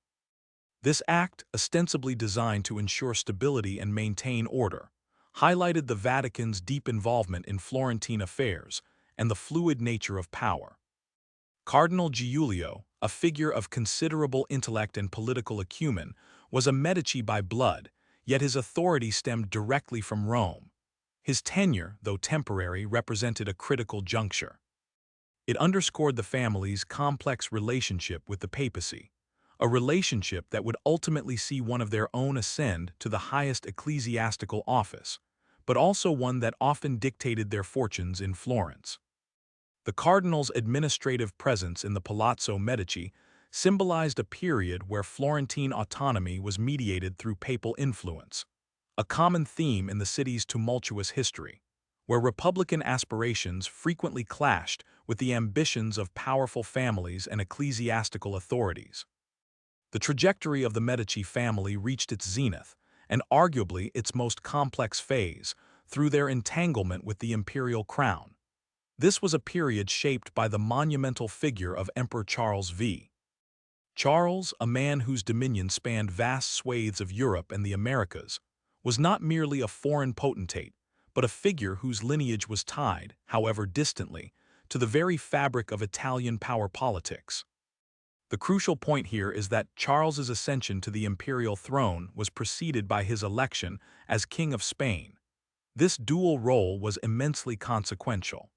This act, ostensibly designed to ensure stability and maintain order, highlighted the Vatican's deep involvement in Florentine affairs and the fluid nature of power. Cardinal Giulio, a figure of considerable intellect and political acumen, was a Medici by blood, yet his authority stemmed directly from Rome. His tenure, though temporary, represented a critical juncture. It underscored the family's complex relationship with the papacy, a relationship that would ultimately see one of their own ascend to the highest ecclesiastical office, but also one that often dictated their fortunes in Florence. The cardinal's administrative presence in the Palazzo Medici symbolized a period where Florentine autonomy was mediated through papal influence, a common theme in the city's tumultuous history, where republican aspirations frequently clashed with the ambitions of powerful families and ecclesiastical authorities. The trajectory of the Medici family reached its zenith, and arguably its most complex phase, through their entanglement with the imperial crown. This was a period shaped by the monumental figure of Emperor Charles V. Charles, a man whose dominion spanned vast swathes of Europe and the Americas, was not merely a foreign potentate, but a figure whose lineage was tied, however distantly, to the very fabric of Italian power politics. The crucial point here is that Charles's ascension to the imperial throne was preceded by his election as King of Spain. This dual role was immensely consequential.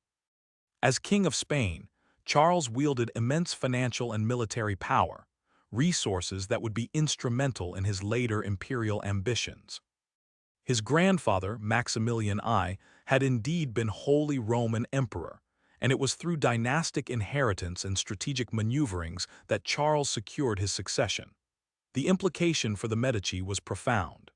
As King of Spain, Charles wielded immense financial and military power, resources that would be instrumental in his later imperial ambitions. His grandfather, Maximilian I, had indeed been wholly Roman emperor, and it was through dynastic inheritance and strategic maneuverings that Charles secured his succession. The implication for the Medici was profound.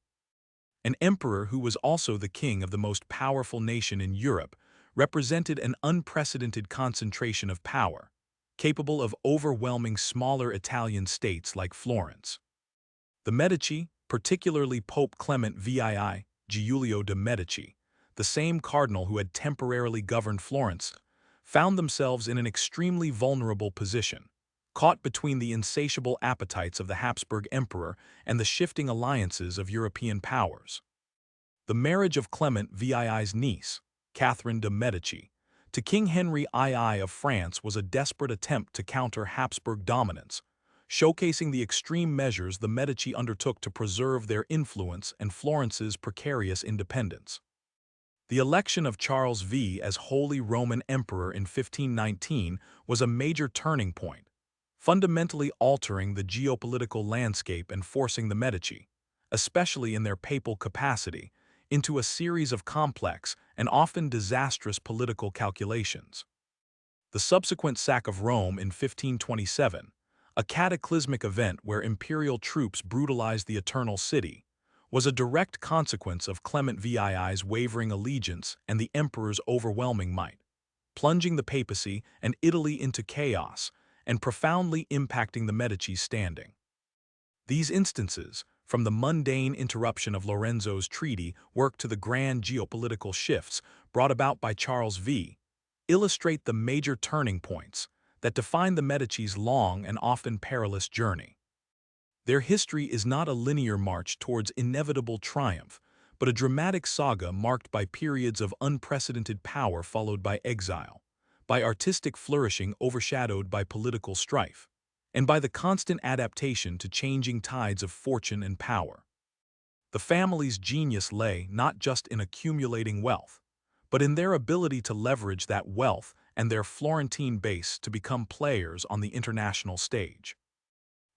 An emperor who was also the king of the most powerful nation in Europe represented an unprecedented concentration of power, capable of overwhelming smaller Italian states like Florence. The Medici, particularly Pope Clement VII, Giulio de' Medici, the same cardinal who had temporarily governed Florence, found themselves in an extremely vulnerable position, caught between the insatiable appetites of the Habsburg Emperor and the shifting alliances of European powers. The marriage of Clement VII's niece, Catherine de' Medici, to King Henry II of France was a desperate attempt to counter Habsburg dominance, showcasing the extreme measures the Medici undertook to preserve their influence and Florence's precarious independence. The election of Charles V as Holy Roman Emperor in 1519 was a major turning point, fundamentally altering the geopolitical landscape and forcing the Medici, especially in their papal capacity, into a series of complex and often disastrous political calculations. The subsequent sack of Rome in 1527, a cataclysmic event where imperial troops brutalized the Eternal City, was a direct consequence of Clement VII's wavering allegiance and the emperor's overwhelming might, plunging the papacy and Italy into chaos and profoundly impacting the Medici's standing. These instances, from the mundane interruption of Lorenzo's treaty work to the grand geopolitical shifts brought about by Charles V, illustrate the major turning points that define the Medici's long and often perilous journey. Their history is not a linear march towards inevitable triumph, but a dramatic saga marked by periods of unprecedented power followed by exile, by artistic flourishing overshadowed by political strife, and by the constant adaptation to changing tides of fortune and power. The family's genius lay not just in accumulating wealth, but in their ability to leverage that wealth and their Florentine base to become players on the international stage.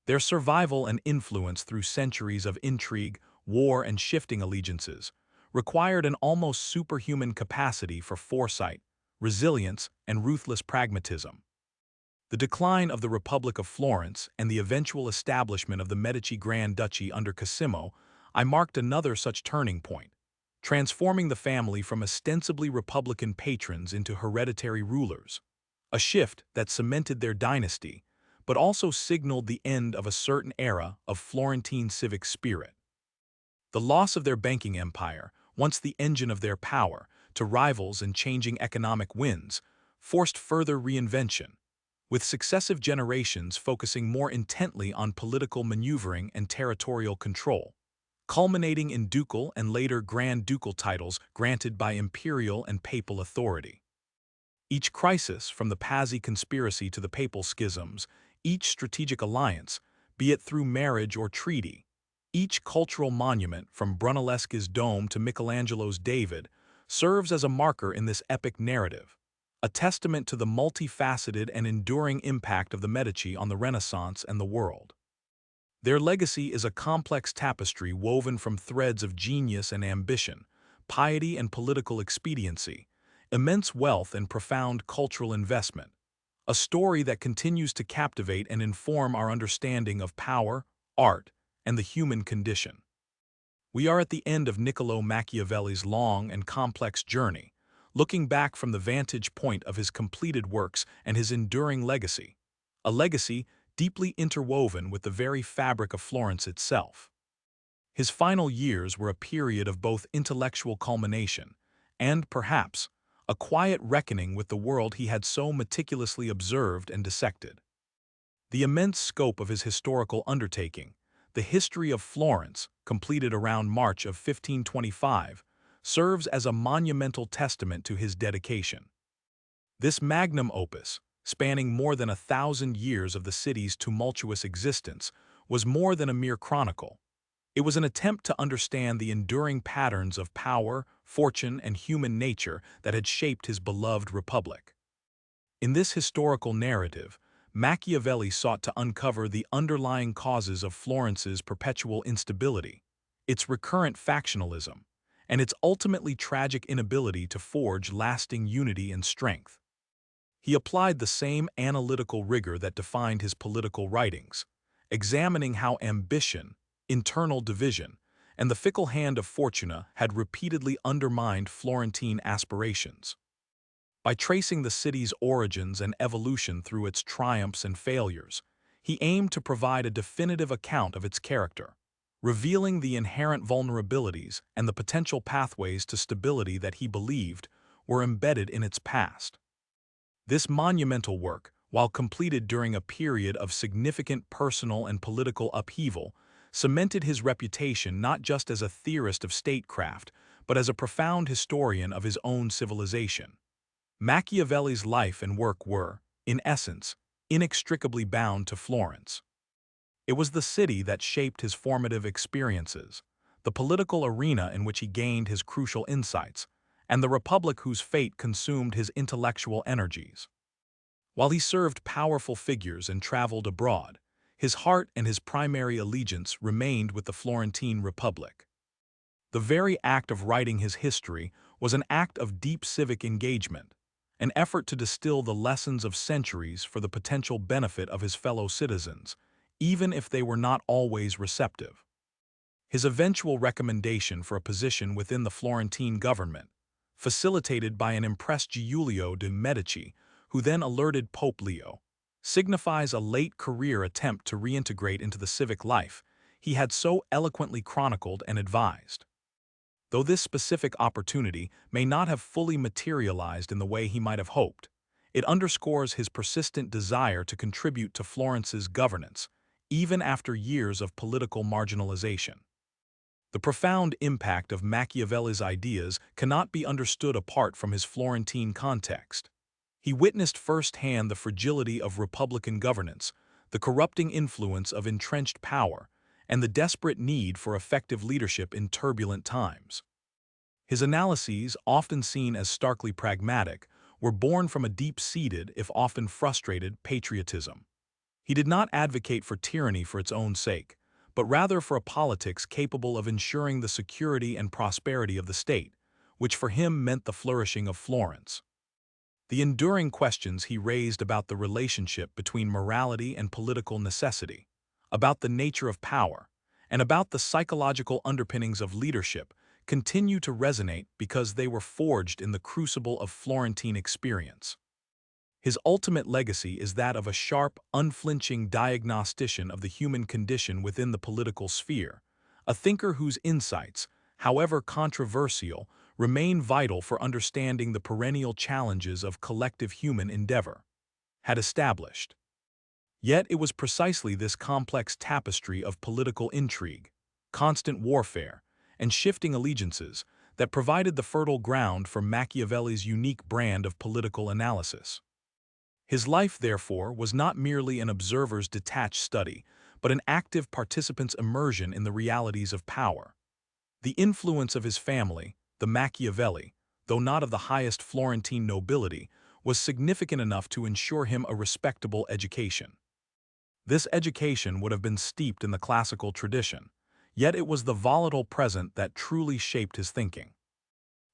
Their survival and influence through centuries of intrigue, war, and shifting allegiances required an almost superhuman capacity for foresight, resilience, and ruthless pragmatism. The decline of the Republic of Florence and the eventual establishment of the Medici Grand Duchy under Cosimo I marked another such turning point, transforming the family from ostensibly republican patrons into hereditary rulers, a shift that cemented their dynasty, but also signaled the end of a certain era of Florentine civic spirit. The loss of their banking empire, once the engine of their power, to rivals and changing economic winds, forced further reinvention, with successive generations focusing more intently on political maneuvering and territorial control, culminating in ducal and later grand ducal titles granted by imperial and papal authority. Each crisis, from the Pazzi conspiracy to the papal schisms, each strategic alliance, be it through marriage or treaty, each cultural monument, from Brunelleschi's dome to Michelangelo's David, serves as a marker in this epic narrative, a testament to the multifaceted and enduring impact of the Medici on the Renaissance and the world. Their legacy is a complex tapestry woven from threads of genius and ambition, piety and political expediency, immense wealth and profound cultural investment, a story that continues to captivate and inform our understanding of power, art, and the human condition. We are at the end of Niccolo Machiavelli's long and complex journey, looking back from the vantage point of his completed works and his enduring legacy, a legacy deeply interwoven with the very fabric of Florence itself. His final years were a period of both intellectual culmination and, perhaps, a quiet reckoning with the world he had so meticulously observed and dissected. The immense scope of his historical undertaking, the history of Florence, completed around March of 1525, serves as a monumental testament to his dedication. This magnum opus, spanning more than 1,000 years of the city's tumultuous existence, was more than a mere chronicle. It was an attempt to understand the enduring patterns of power, fortune, and human nature that had shaped his beloved republic. In this historical narrative, Machiavelli sought to uncover the underlying causes of Florence's perpetual instability, its recurrent factionalism, and its ultimately tragic inability to forge lasting unity and strength. He applied the same analytical rigor that defined his political writings, examining how ambition, internal division, and the fickle hand of fortuna had repeatedly undermined Florentine aspirations. By tracing the city's origins and evolution through its triumphs and failures, he aimed to provide a definitive account of its character, revealing the inherent vulnerabilities and the potential pathways to stability that he believed were embedded in its past. This monumental work, while completed during a period of significant personal and political upheaval, cemented his reputation not just as a theorist of statecraft, but as a profound historian of his own civilization. Machiavelli's life and work were, in essence, inextricably bound to Florence. It was the city that shaped his formative experiences, the political arena in which he gained his crucial insights, and the republic whose fate consumed his intellectual energies. While he served powerful figures and traveled abroad, his heart and his primary allegiance remained with the Florentine Republic. The very act of writing his history was an act of deep civic engagement, an effort to distill the lessons of centuries for the potential benefit of his fellow citizens, even if they were not always receptive. His eventual recommendation for a position within the Florentine government, facilitated by an impressed Giulio de' Medici, who then alerted Pope Leo, signifies a late career attempt to reintegrate into the civic life he had so eloquently chronicled and advised. Though this specific opportunity may not have fully materialized in the way he might have hoped, it underscores his persistent desire to contribute to Florence's governance, even after years of political marginalization. The profound impact of Machiavelli's ideas cannot be understood apart from his Florentine context. He witnessed firsthand the fragility of republican governance, the corrupting influence of entrenched power, and the desperate need for effective leadership in turbulent times. His analyses, often seen as starkly pragmatic, were born from a deep-seated, if often frustrated, patriotism. He did not advocate for tyranny for its own sake, but rather for a politics capable of ensuring the security and prosperity of the state, which for him meant the flourishing of Florence. The enduring questions he raised about the relationship between morality and political necessity, about the nature of power, and about the psychological underpinnings of leadership continue to resonate because they were forged in the crucible of Florentine experience. His ultimate legacy is that of a sharp, unflinching diagnostician of the human condition within the political sphere, a thinker whose insights, however controversial, remain vital for understanding the perennial challenges of collective human endeavor, had established. Yet it was precisely this complex tapestry of political intrigue, constant warfare, and shifting allegiances that provided the fertile ground for Machiavelli's unique brand of political analysis. His life, therefore, was not merely an observer's detached study, but an active participant's immersion in the realities of power. The influence of his family, the Machiavelli, though not of the highest Florentine nobility, was significant enough to ensure him a respectable education. This education would have been steeped in the classical tradition, yet it was the volatile present that truly shaped his thinking.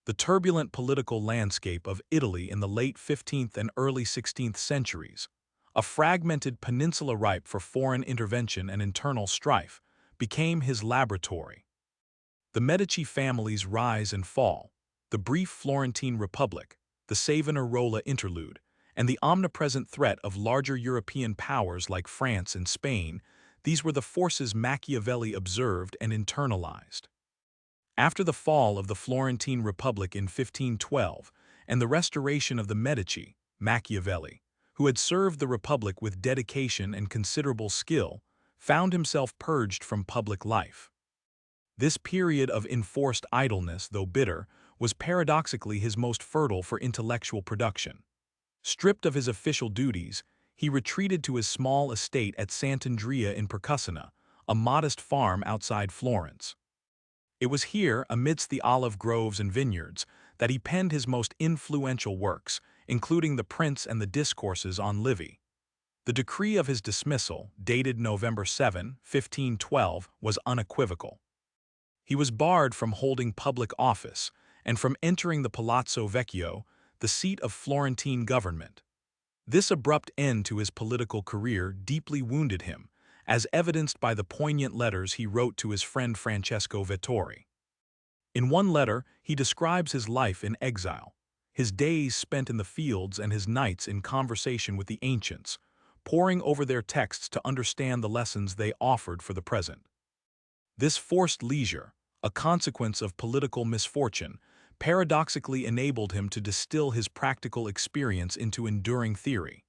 The turbulent political landscape of Italy in the late 15th and early 16th centuries, a fragmented peninsula ripe for foreign intervention and internal strife, became his laboratory. The Medici family's rise and fall, the brief Florentine Republic, the Savonarola interlude, and the omnipresent threat of larger European powers like France and Spain, these were the forces Machiavelli observed and internalized. After the fall of the Florentine Republic in 1512 and the restoration of the Medici, Machiavelli, who had served the Republic with dedication and considerable skill, found himself purged from public life. This period of enforced idleness, though bitter, was paradoxically his most fertile for intellectual production. Stripped of his official duties, he retreated to his small estate at Sant'Andrea in Percussina, a modest farm outside Florence. It was here, amidst the olive groves and vineyards, that he penned his most influential works, including the Prince and the Discourses on Livy. The decree of his dismissal, dated November 7, 1512, was unequivocal. He was barred from holding public office and from entering the Palazzo Vecchio, the seat of Florentine government. This abrupt end to his political career deeply wounded him, as evidenced by the poignant letters he wrote to his friend Francesco Vettori. In one letter, he describes his life in exile, his days spent in the fields and his nights in conversation with the ancients, poring over their texts to understand the lessons they offered for the present. This forced leisure, a consequence of political misfortune, paradoxically enabled him to distill his practical experience into enduring theory.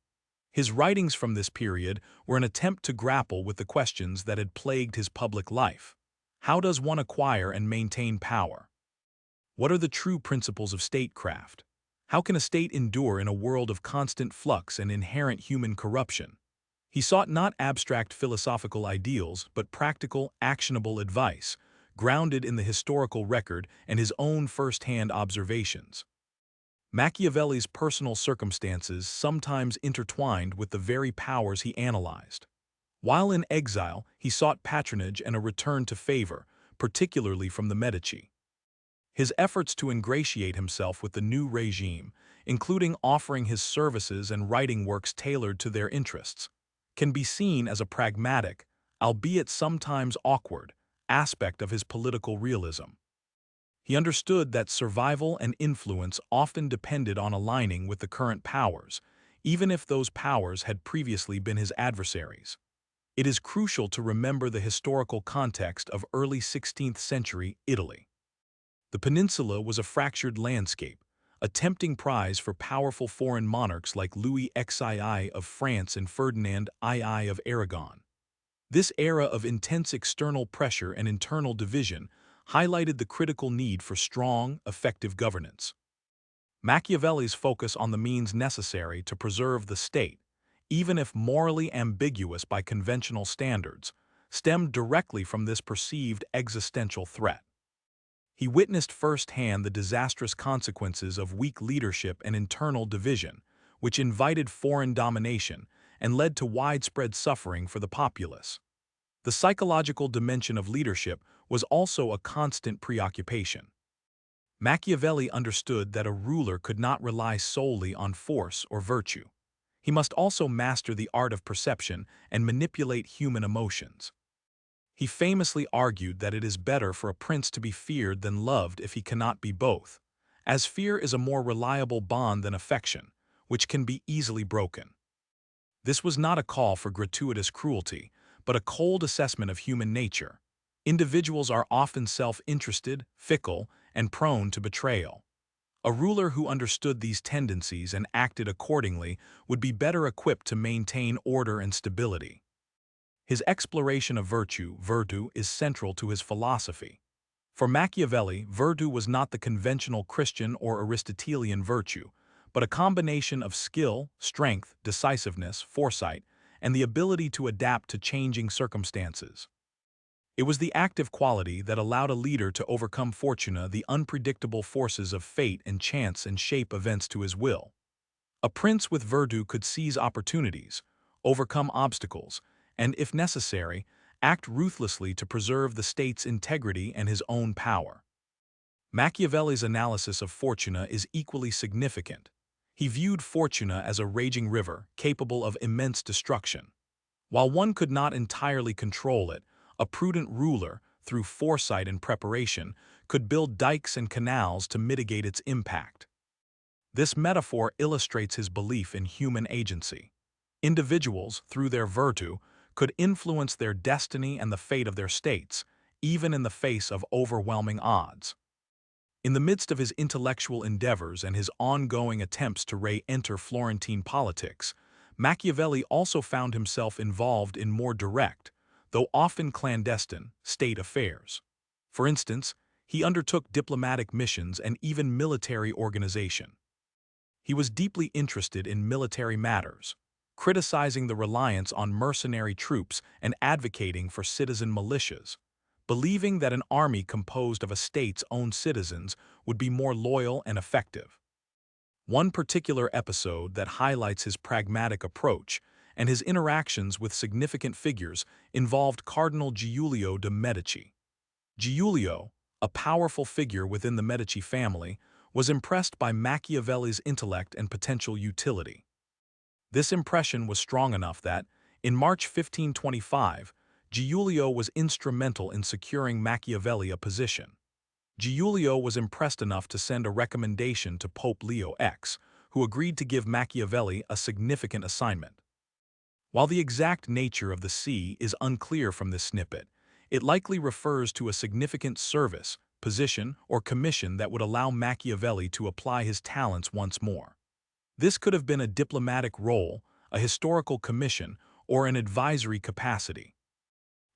His writings from this period were an attempt to grapple with the questions that had plagued his public life. How does one acquire and maintain power? What are the true principles of statecraft? How can a state endure in a world of constant flux and inherent human corruption? He sought not abstract philosophical ideals, but practical, actionable advice, grounded in the historical record and his own first-hand observations. Machiavelli's personal circumstances sometimes intertwined with the very powers he analyzed. While in exile, he sought patronage and a return to favor, particularly from the Medici. His efforts to ingratiate himself with the new regime, including offering his services and writing works tailored to their interests, can be seen as a pragmatic, albeit sometimes awkward, aspect of his political realism. He understood that survival and influence often depended on aligning with the current powers, even if those powers had previously been his adversaries. It is crucial to remember the historical context of early 16th century Italy. The peninsula was a fractured landscape, a tempting prize for powerful foreign monarchs like Louis XII of France and Ferdinand II of Aragon. This era of intense external pressure and internal division highlighted the critical need for strong, effective governance. Machiavelli's focus on the means necessary to preserve the state, even if morally ambiguous by conventional standards, stemmed directly from this perceived existential threat. He witnessed firsthand the disastrous consequences of weak leadership and internal division, which invited foreign domination and led to widespread suffering for the populace. The psychological dimension of leadership was also a constant preoccupation. Machiavelli understood that a ruler could not rely solely on force or virtue. He must also master the art of perception and manipulate human emotions. He famously argued that it is better for a prince to be feared than loved if he cannot be both, as fear is a more reliable bond than affection, which can be easily broken. This was not a call for gratuitous cruelty, but a cold assessment of human nature. Individuals are often self-interested, fickle, and prone to betrayal. A ruler who understood these tendencies and acted accordingly would be better equipped to maintain order and stability. His exploration of virtue is central to his philosophy. For Machiavelli, virtue was not the conventional Christian or Aristotelian virtue, but a combination of skill, strength, decisiveness, foresight, and the ability to adapt to changing circumstances. It was the active quality that allowed a leader to overcome fortuna, the unpredictable forces of fate and chance, and shape events to his will. A prince with virtue could seize opportunities, overcome obstacles, and, if necessary, act ruthlessly to preserve the state's integrity and his own power. Machiavelli's analysis of fortuna is equally significant. He viewed fortuna as a raging river capable of immense destruction. While one could not entirely control it, a prudent ruler, through foresight and preparation, could build dikes and canals to mitigate its impact. This metaphor illustrates his belief in human agency. Individuals, through their virtue, could influence their destiny and the fate of their states, even in the face of overwhelming odds. In the midst of his intellectual endeavors and his ongoing attempts to re-enter Florentine politics, Machiavelli also found himself involved in more direct, though often clandestine, state affairs. For instance, he undertook diplomatic missions and even military organization. He was deeply interested in military matters, criticizing the reliance on mercenary troops and advocating for citizen militias, believing that an army composed of a state's own citizens would be more loyal and effective. One particular episode that highlights his pragmatic approach and his interactions with significant figures involved Cardinal Giulio de' Medici. Giulio, a powerful figure within the Medici family, was impressed by Machiavelli's intellect and potential utility. This impression was strong enough that, in March 1525, Giulio was instrumental in securing Machiavelli a position. Giulio was impressed enough to send a recommendation to Pope Leo X, who agreed to give Machiavelli a significant assignment. While the exact nature of the see is unclear from this snippet, it likely refers to a significant service, position, or commission that would allow Machiavelli to apply his talents once more. This could have been a diplomatic role, a historical commission, or an advisory capacity.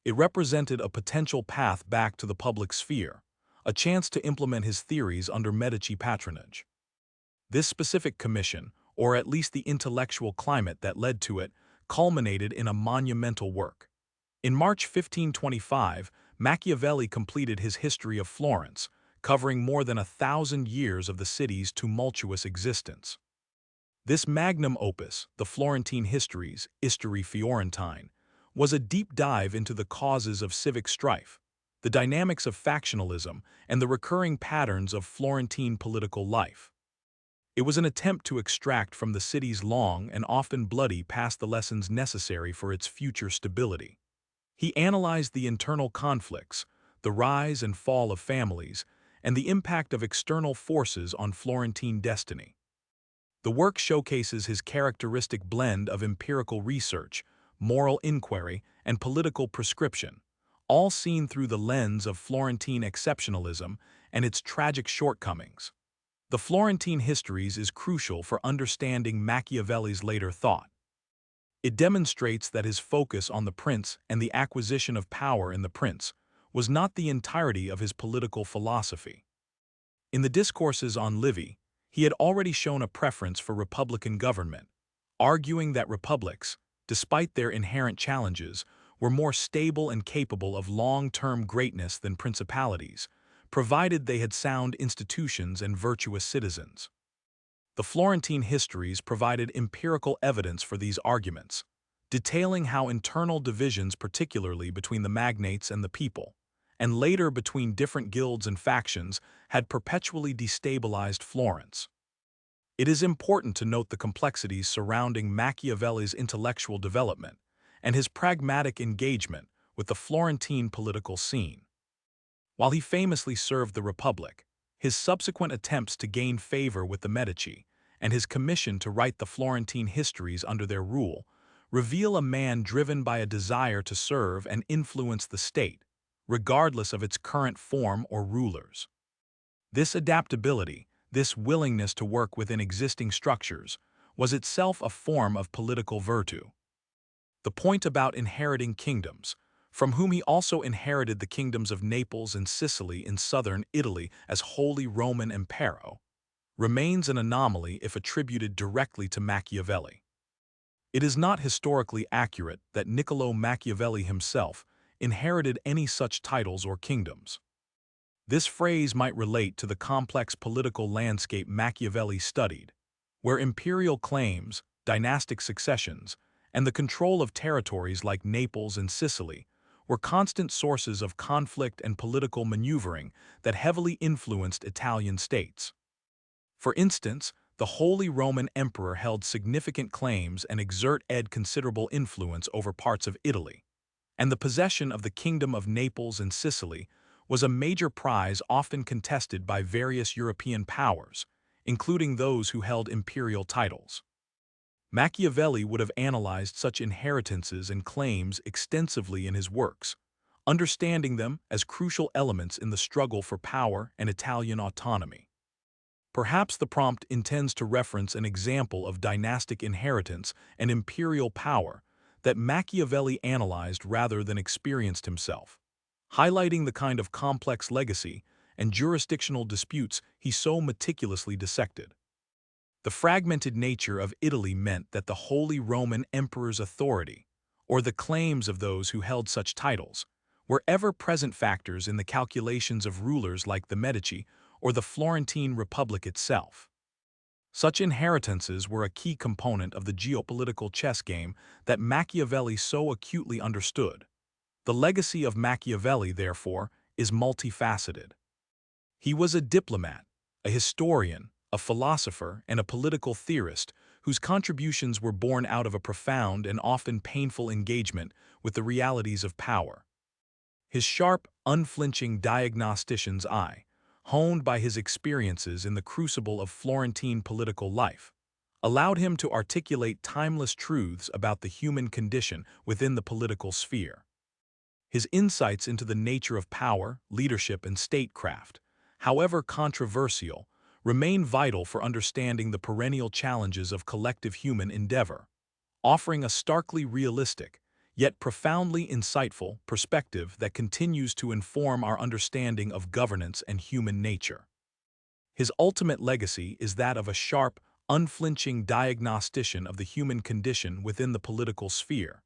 It represented a potential path back to the public sphere, a chance to implement his theories under Medici patronage. This specific commission, or at least the intellectual climate that led to it, culminated in a monumental work. In March 1525, Machiavelli completed his History of Florence, covering more than 1,000 years of the city's tumultuous existence. This magnum opus, the Florentine Histories, History Florentine, was a deep dive into the causes of civic strife, the dynamics of factionalism, and the recurring patterns of Florentine political life. It was an attempt to extract from the city's long and often bloody past the lessons necessary for its future stability. He analyzed the internal conflicts, the rise and fall of families, and the impact of external forces on Florentine destiny. The work showcases his characteristic blend of empirical research, moral inquiry, and political prescription, all seen through the lens of Florentine exceptionalism and its tragic shortcomings. The Florentine Histories is crucial for understanding Machiavelli's later thought. It demonstrates that his focus on the prince and the acquisition of power in the prince was not the entirety of his political philosophy. In the Discourses on Livy, he had already shown a preference for republican government, arguing that republics, despite their inherent challenges, were more stable and capable of long-term greatness than principalities, provided they had sound institutions and virtuous citizens. The Florentine Histories provided empirical evidence for these arguments. detailing how internal divisions, particularly between the magnates and the people, and later between different guilds and factions, had perpetually destabilized Florence. It is important to note the complexities surrounding Machiavelli's intellectual development and his pragmatic engagement with the Florentine political scene. While he famously served the Republic, his subsequent attempts to gain favor with the Medici and his commission to write the Florentine histories under their rule reveal a man driven by a desire to serve and influence the state, regardless of its current form or rulers. This adaptability, this willingness to work within existing structures, was itself a form of political virtue. The point about inheriting kingdoms, from whom he also inherited the kingdoms of Naples and Sicily in southern Italy as Holy Roman Impero, remains an anomaly if attributed directly to Machiavelli. It is not historically accurate that Niccolò Machiavelli himself inherited any such titles or kingdoms. This phrase might relate to the complex political landscape Machiavelli studied, where imperial claims, dynastic successions, and the control of territories like Naples and Sicily were constant sources of conflict and political maneuvering that heavily influenced Italian states. For instance, the Holy Roman Emperor held significant claims and exerted considerable influence over parts of Italy, and the possession of the Kingdom of Naples and Sicily was a major prize often contested by various European powers, including those who held imperial titles. Machiavelli would have analyzed such inheritances and claims extensively in his works, understanding them as crucial elements in the struggle for power and Italian autonomy. Perhaps the prompt intends to reference an example of dynastic inheritance and imperial power that Machiavelli analyzed rather than experienced himself, highlighting the kind of complex legacy and jurisdictional disputes he so meticulously dissected. The fragmented nature of Italy meant that the Holy Roman Emperor's authority, or the claims of those who held such titles, were ever-present factors in the calculations of rulers like the Medici or the Florentine Republic itself. Such inheritances were a key component of the geopolitical chess game that Machiavelli so acutely understood. The legacy of Machiavelli, therefore, is multifaceted. He was a diplomat, a historian, a philosopher, and a political theorist whose contributions were born out of a profound and often painful engagement with the realities of power. His sharp, unflinching diagnostician's eye, honed by his experiences in the crucible of Florentine political life, allowed him to articulate timeless truths about the human condition within the political sphere. His insights into the nature of power, leadership, and statecraft, however controversial, remain vital for understanding the perennial challenges of collective human endeavor, offering a starkly realistic, yet profoundly insightful perspective that continues to inform our understanding of governance and human nature. His ultimate legacy is that of a sharp, unflinching diagnostician of the human condition within the political sphere,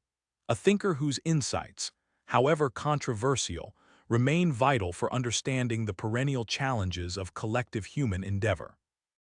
a thinker whose insights, however controversial, remain vital for understanding the perennial challenges of collective human endeavor.